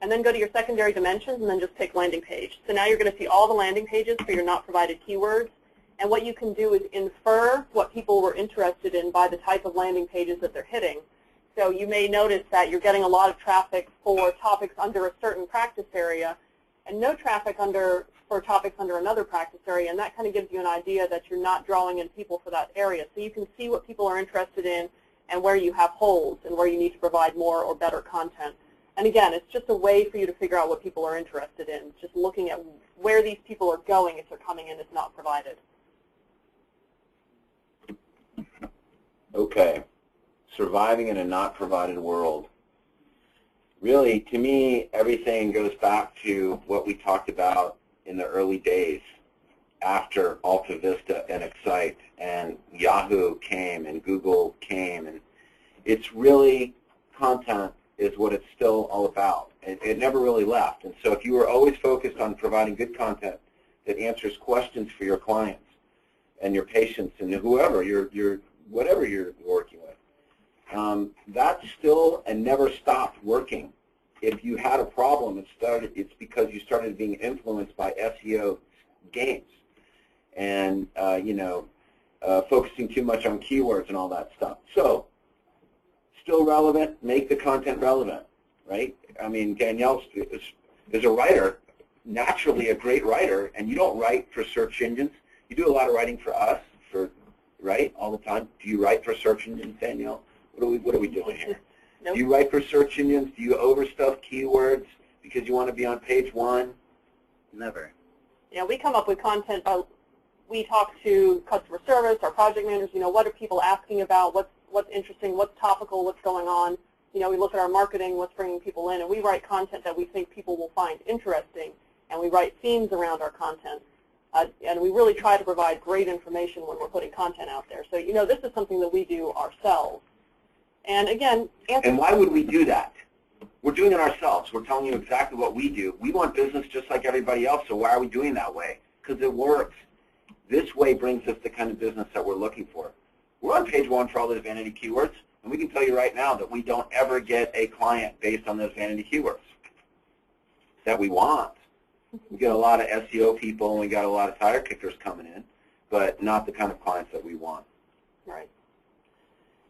Speaker 3: And then go to your secondary dimensions and then just pick landing page. So now you're going to see all the landing pages for your not provided keywords. And what you can do is infer what people were interested in by the type of landing pages that they're hitting. So you may notice that you're getting a lot of traffic for topics under a certain practice area and no traffic for topics under another practice area. And that kind of gives you an idea that you're not drawing in people for that area. So you can see what people are interested in and where you have holes and where you need to provide more or better content. And again, it's just a way for you to figure out what people are interested in, just looking at where these people are going if they're coming in as not provided.
Speaker 1: Okay, surviving in a not provided world. Really, to me, everything goes back to what we talked about in the early days after Alta Vista and Excite and Yahoo came and Google came. And it's really content is what it's still all about. It never really left. And so if you were always focused on providing good content that answers questions for your clients and your patients and whoever, whatever you're working with, that's still and never stopped working. If you had a problem, it's because you started being influenced by SEO games and focusing too much on keywords and all that stuff. So still relevant, make the content relevant, right? I mean, Danielle is a writer, naturally a great writer, and you don't write for search engines. You do a lot of writing for us, right, all the time. Do you write for search engines, Danielle? What are we doing here?
Speaker 3: Nope.
Speaker 1: Do you write for search engines? Do you overstuff keywords because you want to be on page one?
Speaker 2: Never.
Speaker 3: Yeah, we come up with content. We talk to customer service, our project managers. What are people asking about? What's interesting? What's topical? What's going on? We look at our marketing, what's bringing people in, and we write content that we think people will find interesting, and we write themes around our content. And we really try to provide great information when we're putting content out there. So, this is something that we do ourselves. And again,
Speaker 1: and why would we do that? We're doing it ourselves. We're telling you exactly what we do. We want business just like everybody else, so why are we doing that way? Because it works. This way brings us the kind of business that we're looking for. We're on page 1 for all those vanity keywords, and we can tell you right now that we don't ever get a client based on those vanity keywords that we want. We get a lot of SEO people, and we got a lot of tire kickers coming in, but not the kind of clients that we want.
Speaker 3: Right.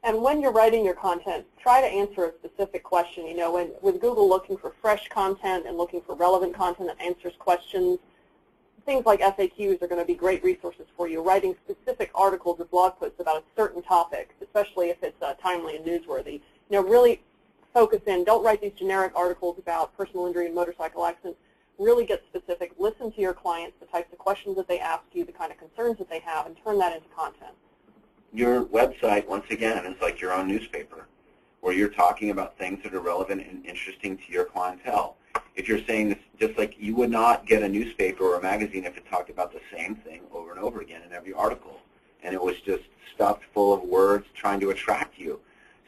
Speaker 3: And when you're writing your content, try to answer a specific question. You know, with Google looking for fresh content and looking for relevant content that answers questions, things like FAQs are going to be great resources for you. Writing specific articles or blog posts about a certain topic, especially if it's timely and newsworthy. You know, really focus in. Don't write these generic articles about personal injury and motorcycle accidents. Really get specific. Listen to your clients, the types of questions that they ask you, the kind of concerns that they have, and turn that into content.
Speaker 1: Your website, once again, is like your own newspaper, where you're talking about things that are relevant and interesting to your clientele. If you're saying this, just like you would not get a newspaper or a magazine if it talked about the same thing over and over again in every article, and it was just stuffed full of words trying to attract you.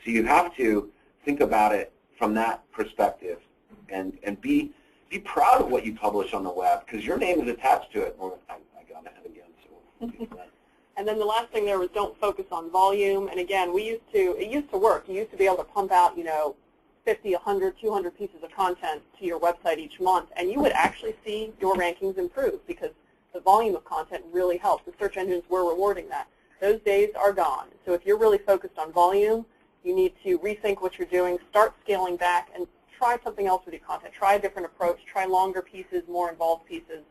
Speaker 1: So you have to think about it from that perspective, and be proud of what you publish on the web, because your name is attached to it. Well, I got ahead again, so we'll get to that.
Speaker 3: And then the last thing there was don't focus on volume. And again, it used to work. You used to be able to pump out, you know, 50, 100, 200 pieces of content to your website each month, and you would actually see your rankings improve because the volume of content really helps. The search engines were rewarding that. Those days are gone. So if you're really focused on volume, you need to rethink what you're doing, start scaling back, and try something else with your content. Try a different approach. Try longer pieces, more involved pieces.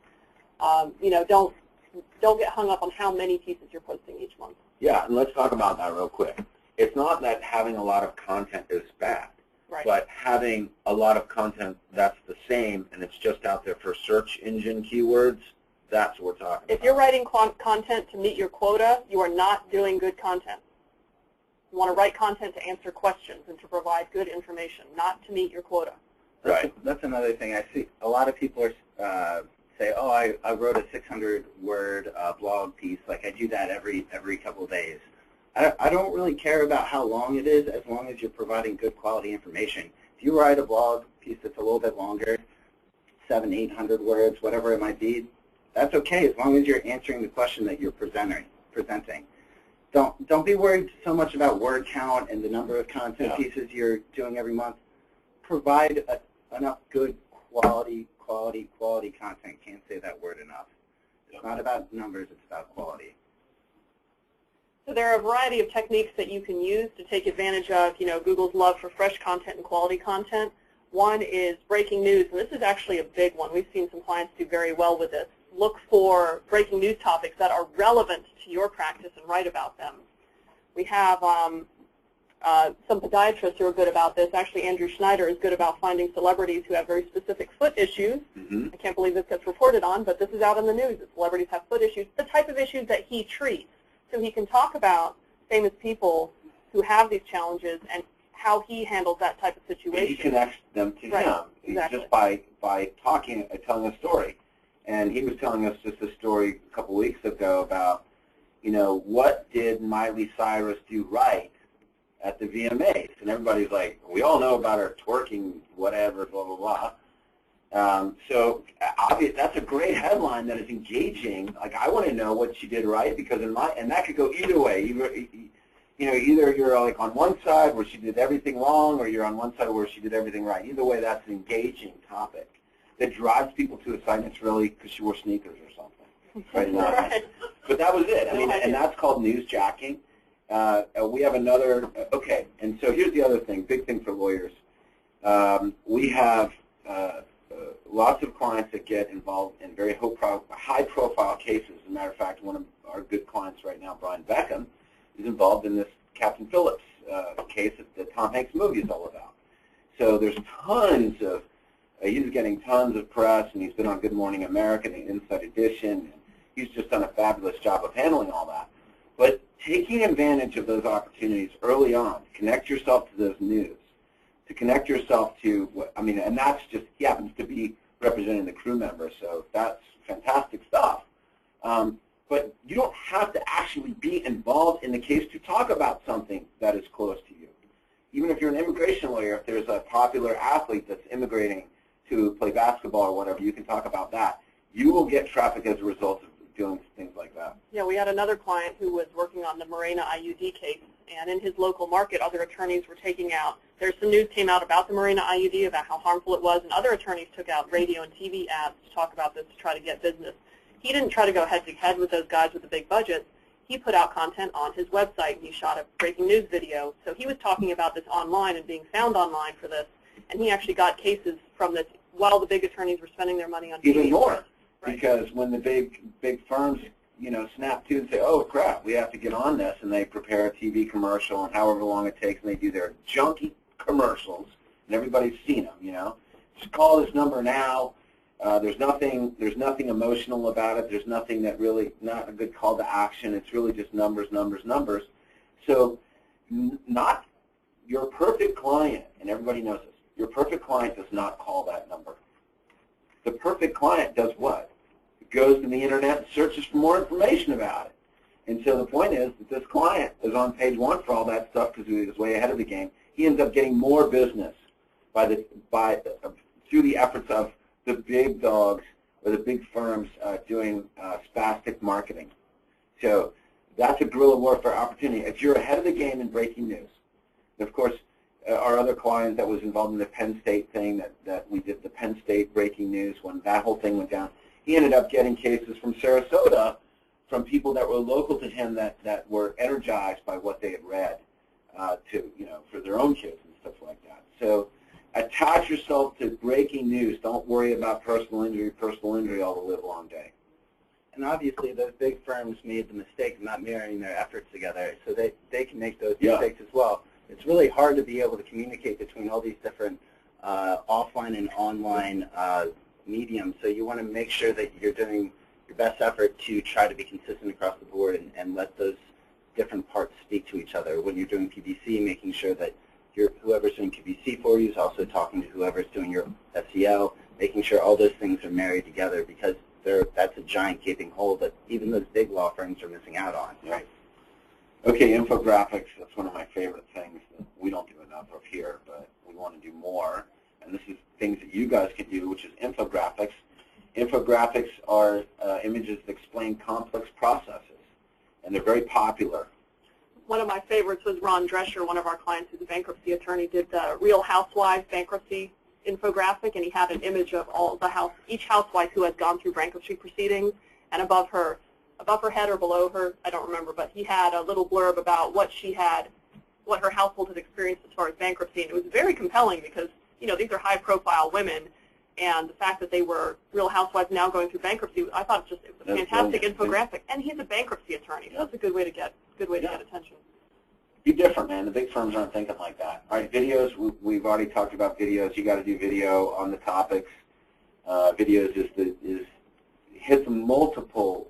Speaker 3: You know, don't get hung up on how many pieces you're posting each month.
Speaker 1: Yeah, and let's talk about that real quick. It's not that having a lot of content is bad,
Speaker 3: right,
Speaker 1: but having a lot of content that's the same and it's just out there for search engine keywords, that's what we're talking about.
Speaker 3: If you're writing content to meet your quota, you are not doing good content. You want to write content to answer questions and to provide good information, not to meet your quota.
Speaker 1: Right.
Speaker 2: That's another thing. I see a lot of people are say, oh, I wrote a 600-word blog piece. Like I do that every couple of days. I don't really care about how long it is as long as you're providing good quality information. If you write a blog piece that's a little bit longer, 700, 800 words, whatever it might be, that's okay as long as you're answering the question that you're presenting. Don't be worried so much about word count and the number of content pieces you're doing every month. Provide enough good quality content. Can't say that word enough. It's not about numbers, it's about quality.
Speaker 3: So there are a variety of techniques that you can use to take advantage of, you know, Google's love for fresh content and quality content. One is breaking news, and this is actually a big one. We've seen some clients do very well with this. Look for breaking news topics that are relevant to your practice and write about them. We have some podiatrists who are good about this. Actually, Andrew Schneider is good about finding celebrities who have very specific foot issues.
Speaker 1: Mm-hmm.
Speaker 3: I can't believe this gets reported on, but this is out in the news that celebrities have foot issues, the type of issues that he treats. So he can talk about famous people who have these challenges and how he handles that type of situation.
Speaker 1: He connects them to him
Speaker 3: Exactly.
Speaker 1: just by talking, telling a story. And he was telling us just a story a couple weeks ago about, you know, what did Miley Cyrus do right at the VMAs? And everybody's like, we all know about her twerking, whatever, blah, blah, blah. So obviously, that's a great headline that is engaging. Like, I want to know what she did right, because and that could go either way. Either you're like on one side where she did everything wrong, or you're on one side where she did everything right. Either way, that's an engaging topic that drives people to a site, and it's really because she wore sneakers or something. Right?
Speaker 3: Right.
Speaker 1: But that was it. I mean, and that's called newsjacking. We have another, okay, and so here's the other thing, big thing for lawyers. We have lots of clients that get involved in very high-profile cases. As a matter of fact, one of our good clients right now, Brian Beckham, is involved in this Captain Phillips case that the Tom Hanks movie is all about. So there's tons of, he's getting tons of press, and he's been on Good Morning America and Inside Edition, and he's just done a fabulous job of handling all that. But taking advantage of those opportunities early on, connect yourself to those news, to connect yourself to, and that's just, he happens to be representing the crew member, so that's fantastic stuff. But you don't have to actually be involved in the case to talk about something that is close to you. Even if you're an immigration lawyer, if there's a popular athlete that's immigrating to play basketball or whatever, you can talk about that. You will get traffic as a result of doing things like that.
Speaker 3: Yeah, we had another client who was working on the Mirena IUD case, and in his local market, other attorneys were taking out, there's some news came out about the Mirena IUD, about how harmful it was, and other attorneys took out radio and TV ads to talk about this to try to get business. He didn't try to go head-to-head with those guys with the big budgets. He put out content on his website, and he shot a breaking news video. So he was talking about this online and being found online for this, and he actually got cases from this while the big attorneys were spending their money on TV.
Speaker 1: Even more,
Speaker 3: right?
Speaker 1: Because when the big firms, snap to and say, oh, crap, we have to get on this, and they prepare a TV commercial and however long it takes, and they do their junky commercials, and everybody's seen them, Just call this number now. There's nothing emotional about it. There's nothing that really, not a good call to action. It's really just numbers, numbers, numbers. So not your perfect client, and everybody knows this, your perfect client does not call that number. The perfect client does what? It goes to the internet and searches for more information about it. And so the point is that this client is on page 1 for all that stuff because he was way ahead of the game. He ends up getting more business through the efforts of the big dogs or the big firms doing spastic marketing. So that's a guerrilla warfare opportunity. If you're ahead of the game in breaking news, and of course, our other client that was involved in the Penn State thing that we did, the Penn State breaking news, when that whole thing went down, he ended up getting cases from Sarasota from people that were local to him that were energized by what they had read for their own kids and stuff like that. So attach yourself to breaking news. Don't worry about personal injury all the live long day.
Speaker 2: And obviously, those big firms made the mistake of not mirroring their efforts together, so they can make those mistakes as well. It's really hard to be able to communicate between all these different offline and online mediums, so you want to make sure that you're doing your best effort to try to be consistent across the board and let those different parts speak to each other. When you're doing PPC, making sure that whoever's doing PPC for you is also talking to whoever's doing your SEO, making sure all those things are married together, because that's a giant gaping hole that even those big law firms are missing out on.
Speaker 1: Right. Okay, infographics, that's one of my favorite things that we don't do enough of here, but we want to do more. And this is things that you guys can do, which is infographics. Infographics are images that explain complex processes, and they're very popular.
Speaker 3: One of my favorites was Ron Drescher, one of our clients who's a bankruptcy attorney, did the Real Housewives bankruptcy infographic, and he had an image of each housewife who had gone through bankruptcy proceedings, and above her head or below her, I don't remember, but he had a little blurb about what her household had experienced as far as bankruptcy, and it was very compelling because, these are high-profile women, and the fact that they were Real Housewives now going through bankruptcy, I thought it was a fantastic infographic, and he's a bankruptcy attorney, so that's a good way to get attention.
Speaker 1: Be different, man. The big firms aren't thinking like that. All right, videos, we've already talked about videos. You got to do video on the topics. Videos hits multiple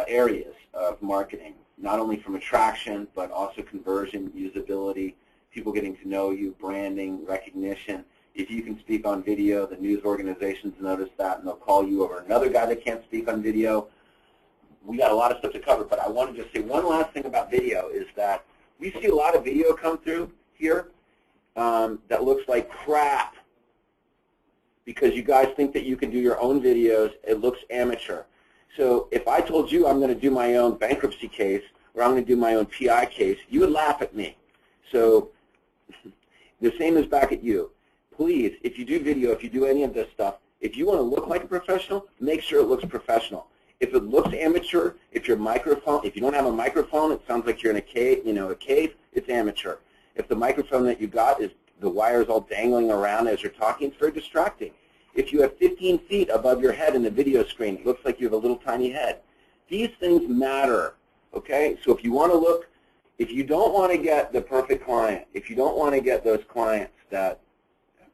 Speaker 1: areas of marketing, not only from attraction, but also conversion, usability, people getting to know you, branding, recognition. If you can speak on video, the news organizations notice that, and they'll call you over another guy that can't speak on video. We got a lot of stuff to cover, but I want to just say one last thing about video is that we see a lot of video come through here that looks like crap because you guys think that you can do your own videos. It looks amateur. So if I told you I'm going to do my own bankruptcy case or I'm going to do my own PI case, you would laugh at me. So the same is back at you. Please, if you do video, if you do any of this stuff, if you want to look like a professional, make sure it looks professional. If it looks amateur, if you don't have a microphone, it sounds like you're in a cave, it's amateur. If the microphone that you got is the wires all dangling around as you're talking, it's very distracting. If you have 15 feet above your head in the video screen, it looks like you have a little tiny head. These things matter, okay? So if you don't want to get the perfect client, if you don't want to get those clients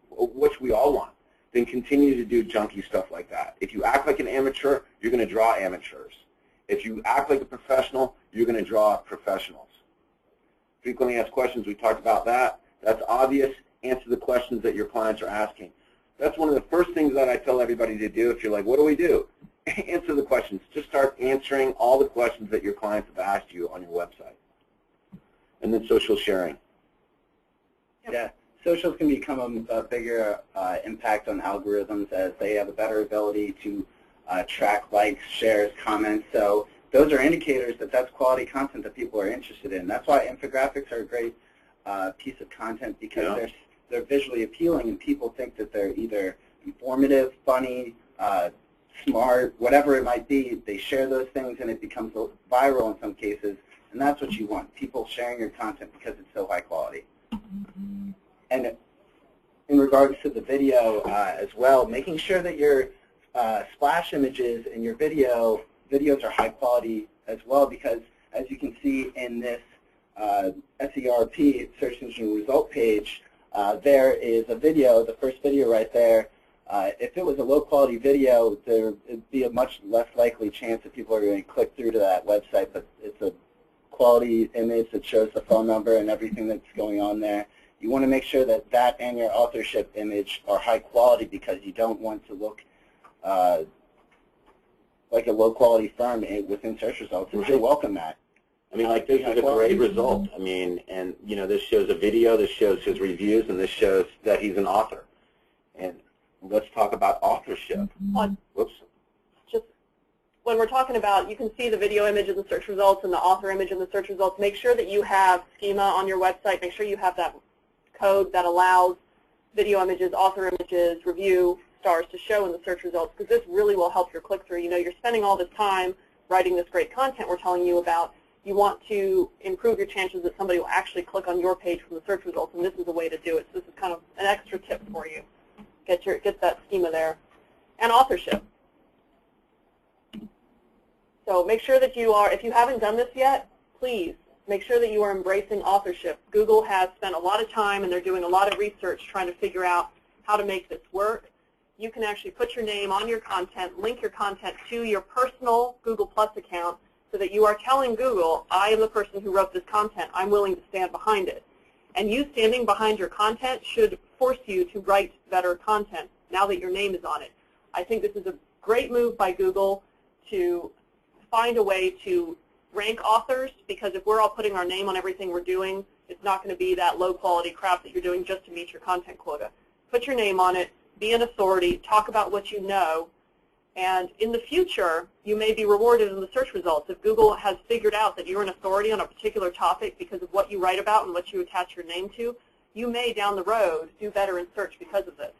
Speaker 1: which we all want, then continue to do junky stuff like that. If you act like an amateur, you're going to draw amateurs. If you act like a professional, you're going to draw professionals. Frequently asked questions, we talked about that. That's obvious. Answer the questions that your clients are asking. That's one of the first things that I tell everybody to do. If you're like, what do we do? Answer the questions. Just start answering all the questions that your clients have asked you on your website. And then social sharing.
Speaker 2: Yeah. Socials can become a bigger impact on algorithms as they have a better ability to track likes, shares, comments. So those are indicators that that's quality content that people are interested in. That's why infographics are a great piece of content, because they're visually appealing, and people think that they're either informative, funny, smart, whatever it might be. They share those things, and it becomes viral in some cases, and that's what you want, people sharing your content because it's so high quality. And in regards to the video as well, making sure that your splash images and your videos are high quality as well, because as you can see in this SERP, search engine result page, there is a video, the first video right there. If it was a low quality video, there would be a much less likely chance that people are going to click through to that website, but it's a quality image that shows the phone number and everything that's going on there. You want to make sure that that and your authorship image are high quality, because you don't want to look like a low-quality firm within search results. And you'll welcome that.
Speaker 1: I mean, like, this is a great result. I mean, and, you know, this shows a video, this shows his reviews, and this shows that he's an author. And let's talk about authorship. Whoops.
Speaker 3: Just when we're talking about, you can see the video image in the search results and the author image in the search results. Make sure that you have schema on your website. Make sure you have that code that allows video images, author images, review stars to show in the search results, because this really will help your click-through. You know, you're spending all this time writing this great content we're telling you about. You want to improve your chances that somebody will actually click on your page from the search results, and this is a way to do it. So this is kind of an extra tip for you. Get that schema there. And authorship. So make sure that you are, if you haven't done this yet, please make sure that you are embracing authorship. Google has spent a lot of time, and they're doing a lot of research trying to figure out how to make this work. You can actually put your name on your content, link your content to your personal Google Plus account, so that you are telling Google, I am the person who wrote this content. I'm willing to stand behind it. And you standing behind your content should force you to write better content now that your name is on it. I think this is a great move by Google to find a way to rank authors, because if we're all putting our name on everything we're doing, it's not going to be that low-quality crap that you're doing just to meet your content quota. Put your name on it. Be an authority, talk about what you know, and in the future, you may be rewarded in the search results. If Google has figured out that you're an authority on a particular topic because of what you write about and what you attach your name to, you may, down the road, do better in search because of this.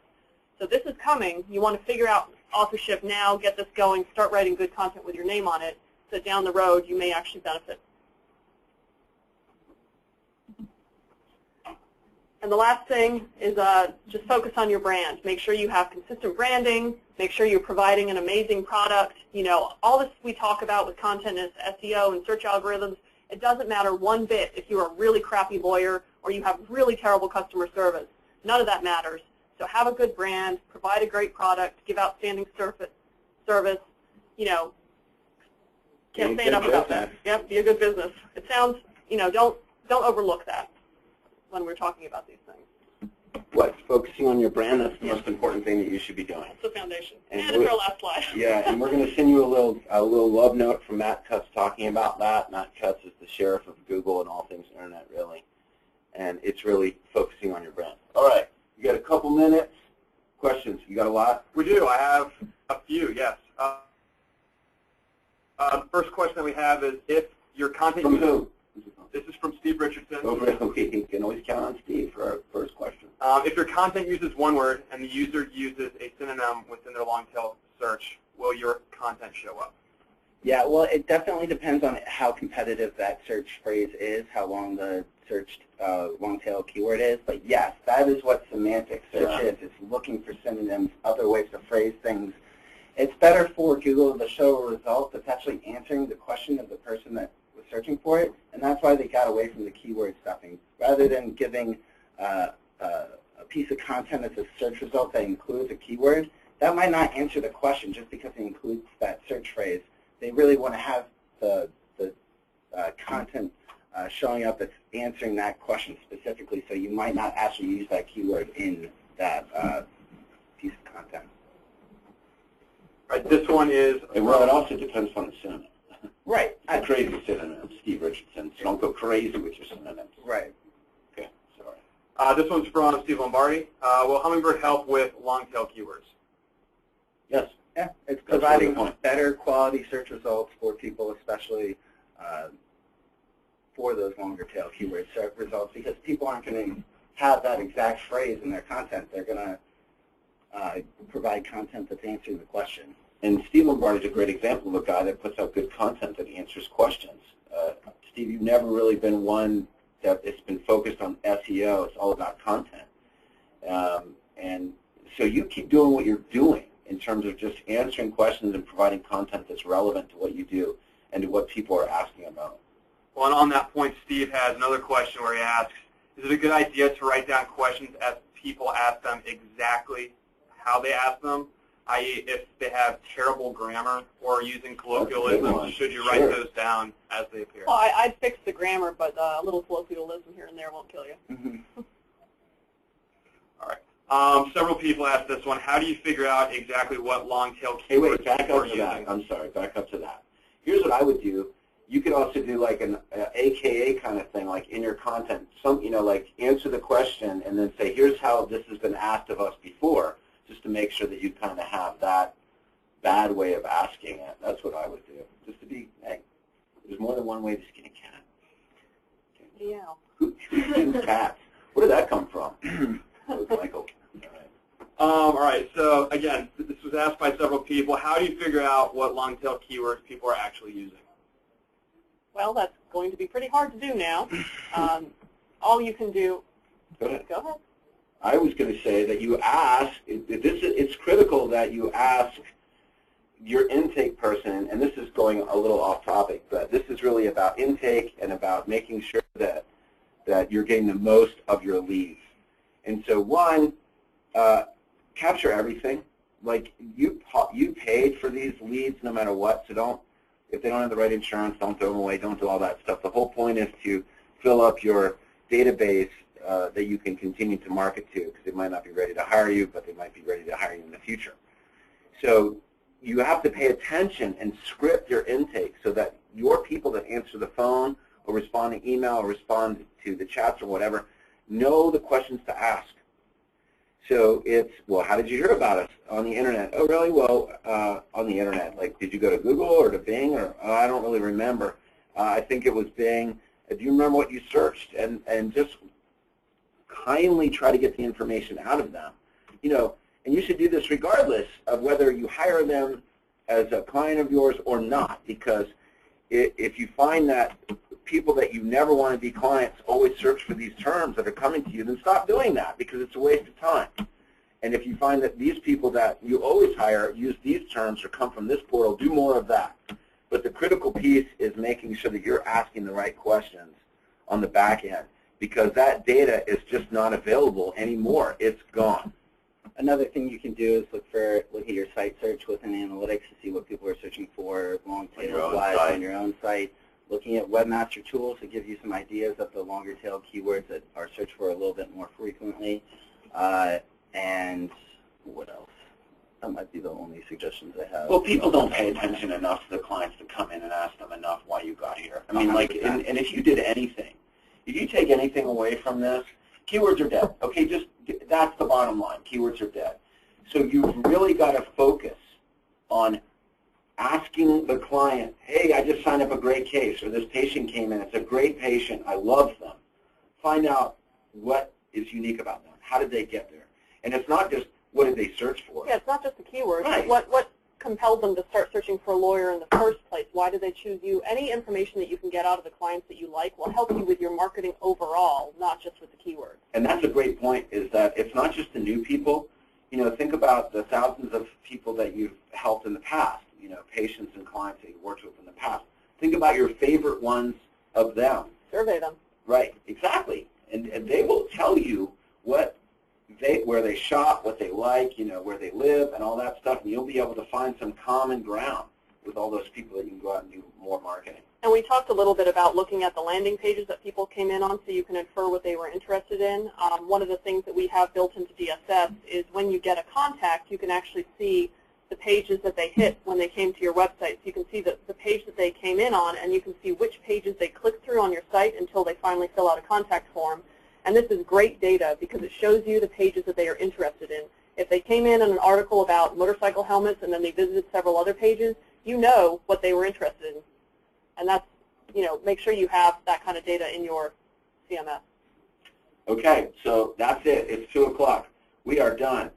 Speaker 3: So this is coming. You want to figure out authorship now, get this going, start writing good content with your name on it, so down the road, you may actually benefit. And the last thing is just focus on your brand. Make sure you have consistent branding. Make sure you're providing an amazing product. You know, all this we talk about with content is SEO and search algorithms. It doesn't matter one bit if you're a really crappy lawyer or you have really terrible customer service. None of that matters. So have a good brand, provide a great product, give outstanding service. You know, can't say enough about that. Yep, be a good business. It sounds, you know, don't overlook that when we're talking about these things.
Speaker 1: What? Focusing on your brand, that's the most important thing that you should be doing.
Speaker 3: That's the foundation. And it's our last slide.
Speaker 1: Yeah, and we're going to send you a little love note from Matt Cutts talking about that. Matt Cutts is the sheriff of Google and all things internet, really. And it's really focusing on your brand. All right, you got a couple minutes. Questions? You got a lot?
Speaker 4: We do. I have a few, yes. The first question that we have is, if your content...
Speaker 1: From who?
Speaker 4: This is from Steve Richardson.
Speaker 1: Okay, you can always count on Steve for our first question.
Speaker 4: If your content uses one word and the user uses a synonym within their long tail search, will your content show up?
Speaker 2: Yeah, well, it definitely depends on how competitive that search phrase is, how long the searched long tail keyword is. But yes, that is what semantic search is. It's looking for synonyms, other ways to phrase things. It's better for Google to show a result that's actually answering the question of the person that was searching for it, and that's why they got away from the keyword stuffing. Rather than giving a piece of content as a search result that includes a keyword, that might not answer the question just because it includes that search phrase. They really want to have the content showing up that's answering that question specifically, so you might not actually use that keyword in that piece of content.
Speaker 4: Right, this one is...
Speaker 1: Well, it also depends on the synonym.
Speaker 2: Right.
Speaker 1: It's a crazy synonym, Steve Richardson, so don't go crazy with your synonyms.
Speaker 2: Right.
Speaker 1: Okay, sorry.
Speaker 4: This one's from Steve Lombardi. Will Hummingbird help with long tail keywords?
Speaker 1: Yes.
Speaker 2: Yeah, it's providing better quality search results for people, especially for those longer tail keyword search results, because people aren't going to have that exact phrase in their content. They're going to provide content that's answering the question.
Speaker 1: And Steve Lombardi is a great example of a guy that puts out good content that answers questions. Steve, you've never really been one that it's been focused on SEO. It's all about content. And so you keep doing what you're doing in terms of just answering questions and providing content that's relevant to what you do and to what people are asking about.
Speaker 4: Well, and on that point, Steve has another question where he asks, is it a good idea to write down questions as people ask them exactly how they ask them, i.e. if they have terrible grammar or using colloquialisms, should you write those down as they appear?
Speaker 3: Well, I'd fix the grammar, but a little colloquialism here and there won't kill you.
Speaker 2: Mm-hmm.
Speaker 4: All right. Several people asked this one. How do you figure out exactly what long-tail keywords
Speaker 1: back
Speaker 4: people
Speaker 1: up
Speaker 4: are
Speaker 1: to
Speaker 4: using?
Speaker 1: that. I'm sorry, back up to that. Here's what I would do. You could also do like an AKA kind of thing, like in your content, like answer the question and then say, here's how this has been asked of us before, just to make sure that you kind of have that bad way of asking it. That's what I would do, just to be, hey, there's more than one way to skin a cat.
Speaker 3: Yeah.
Speaker 1: Who skins cats? Where did that come from? That was Michael.
Speaker 4: All right, so again, this was asked by several people. How do you figure out what long-tail keywords people are actually using?
Speaker 3: Well, that's going to be pretty hard to do now. All you can do.
Speaker 1: Go ahead.
Speaker 3: Go ahead.
Speaker 1: I was going to say that you ask. It's critical that you ask your intake person, and this is going a little off topic, but this is really about intake and about making sure that you're getting the most of your leads. And so, one, capture everything. Like you paid for these leads no matter what, so if they don't have the right insurance, don't throw them away, don't do all that stuff. The whole point is to fill up your database that you can continue to market to, because they might not be ready to hire you, but they might be ready to hire you in the future. So you have to pay attention and script your intake so that your people that answer the phone or respond to email or respond to the chats or whatever know the questions to ask. So it's, well, how did you hear about us? On the internet. Oh, really? Well, on the internet. Like, did you go to Google or to Bing? Or I don't really remember. I think it was Bing. Do you remember what you searched? And just kindly try to get the information out of them. And you should do this regardless of whether you hire them as a client of yours or not, because if you find that people that you never want to be clients always search for these terms that are coming to you, then stop doing that, because it's a waste of time. And if you find that these people that you always hire use these terms or come from this portal, do more of that. But the critical piece is making sure that you're asking the right questions on the back end, because that data is just not available anymore. It's gone.
Speaker 2: Another thing you can do is look at your site search within analytics to see what people are searching for long tail wise on your own site. Looking at Webmaster tools to give you some ideas of the longer tail keywords that are searched for a little bit more frequently. And what else? That might be the only suggestions I have.
Speaker 1: Well, people don't pay attention enough to the clients to come in and ask them enough why you got here. I mean, like, and if you did anything, if you take anything away from this, keywords are dead. Okay, just that's the bottom line. Keywords are dead. So you've really got to focus on asking the client, hey, I just signed up a great case, or this patient came in, it's a great patient, I love them. Find out what is unique about them. How did they get there? And it's not just what did they search for.
Speaker 3: Yeah, it's not just the keywords.
Speaker 1: Right.
Speaker 3: What compelled them to start searching for a lawyer in the first place? Why did they choose you? Any information that you can get out of the clients that you like will help you with your marketing overall, not just with the keywords.
Speaker 1: And that's a great point, is that it's not just the new people. Think about the thousands of people that you've helped in the past, patients and clients that you've worked with in the past. Think about your favorite ones of them.
Speaker 3: Survey them.
Speaker 1: Right, exactly. And they will tell you where they shop, what they like, where they live, and all that stuff, and you'll be able to find some common ground with all those people that you can go out and do more marketing.
Speaker 3: And we talked a little bit about looking at the landing pages that people came in on so you can infer what they were interested in. One of the things that we have built into DSS is when you get a contact, you can actually see the pages that they hit when they came to your website. So you can see the page that they came in on, and you can see which pages they clicked through on your site until they finally fill out a contact form. And this is great data because it shows you the pages that they are interested in. If they came in an article about motorcycle helmets and then they visited several other pages, you know what they were interested in. And that's, make sure you have that kind of data in your CMS.
Speaker 1: Okay, so that's it. It's 2 o'clock. We are done.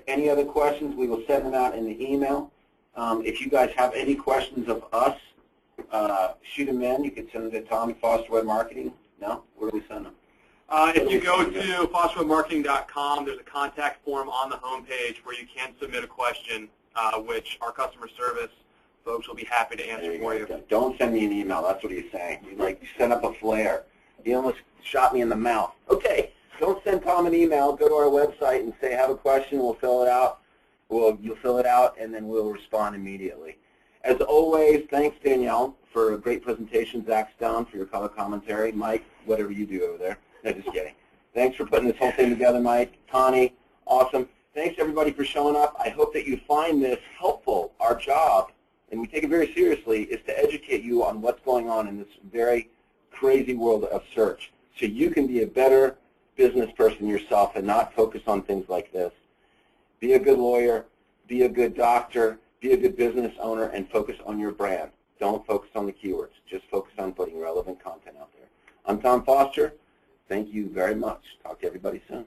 Speaker 1: Any other questions, we will send them out in the email. If you guys have any questions of us, shoot them in. You can send them to Tom Foster Web Marketing. No? Where do we send them?
Speaker 4: If you go to fosterwebmarketing.com, there's a contact form on the homepage where you can submit a question, which our customer service folks will be happy to answer for you.
Speaker 1: Don't send me an email. That's what he's saying. You send up a flare. He almost shot me in the mouth. Okay, don't send Tom an email. Go to our website and say, have a question. We'll fill it out. You'll fill it out, and then we'll respond immediately. As always, thanks, Danielle, for a great presentation. Zach Stone for your color commentary. Mike, whatever you do over there. No, just kidding. Thanks for putting this whole thing together, Mike. Connie, awesome. Thanks, everybody, for showing up. I hope that you find this helpful. Our job, and we take it very seriously, is to educate you on what's going on in this very crazy world of search so you can be a better business person yourself and not focus on things like this. Be a good lawyer, be a good doctor, be a good business owner, and focus on your brand. Don't focus on the keywords. Just focus on putting relevant content out there. I'm Tom Foster. Thank you very much. Talk to everybody soon.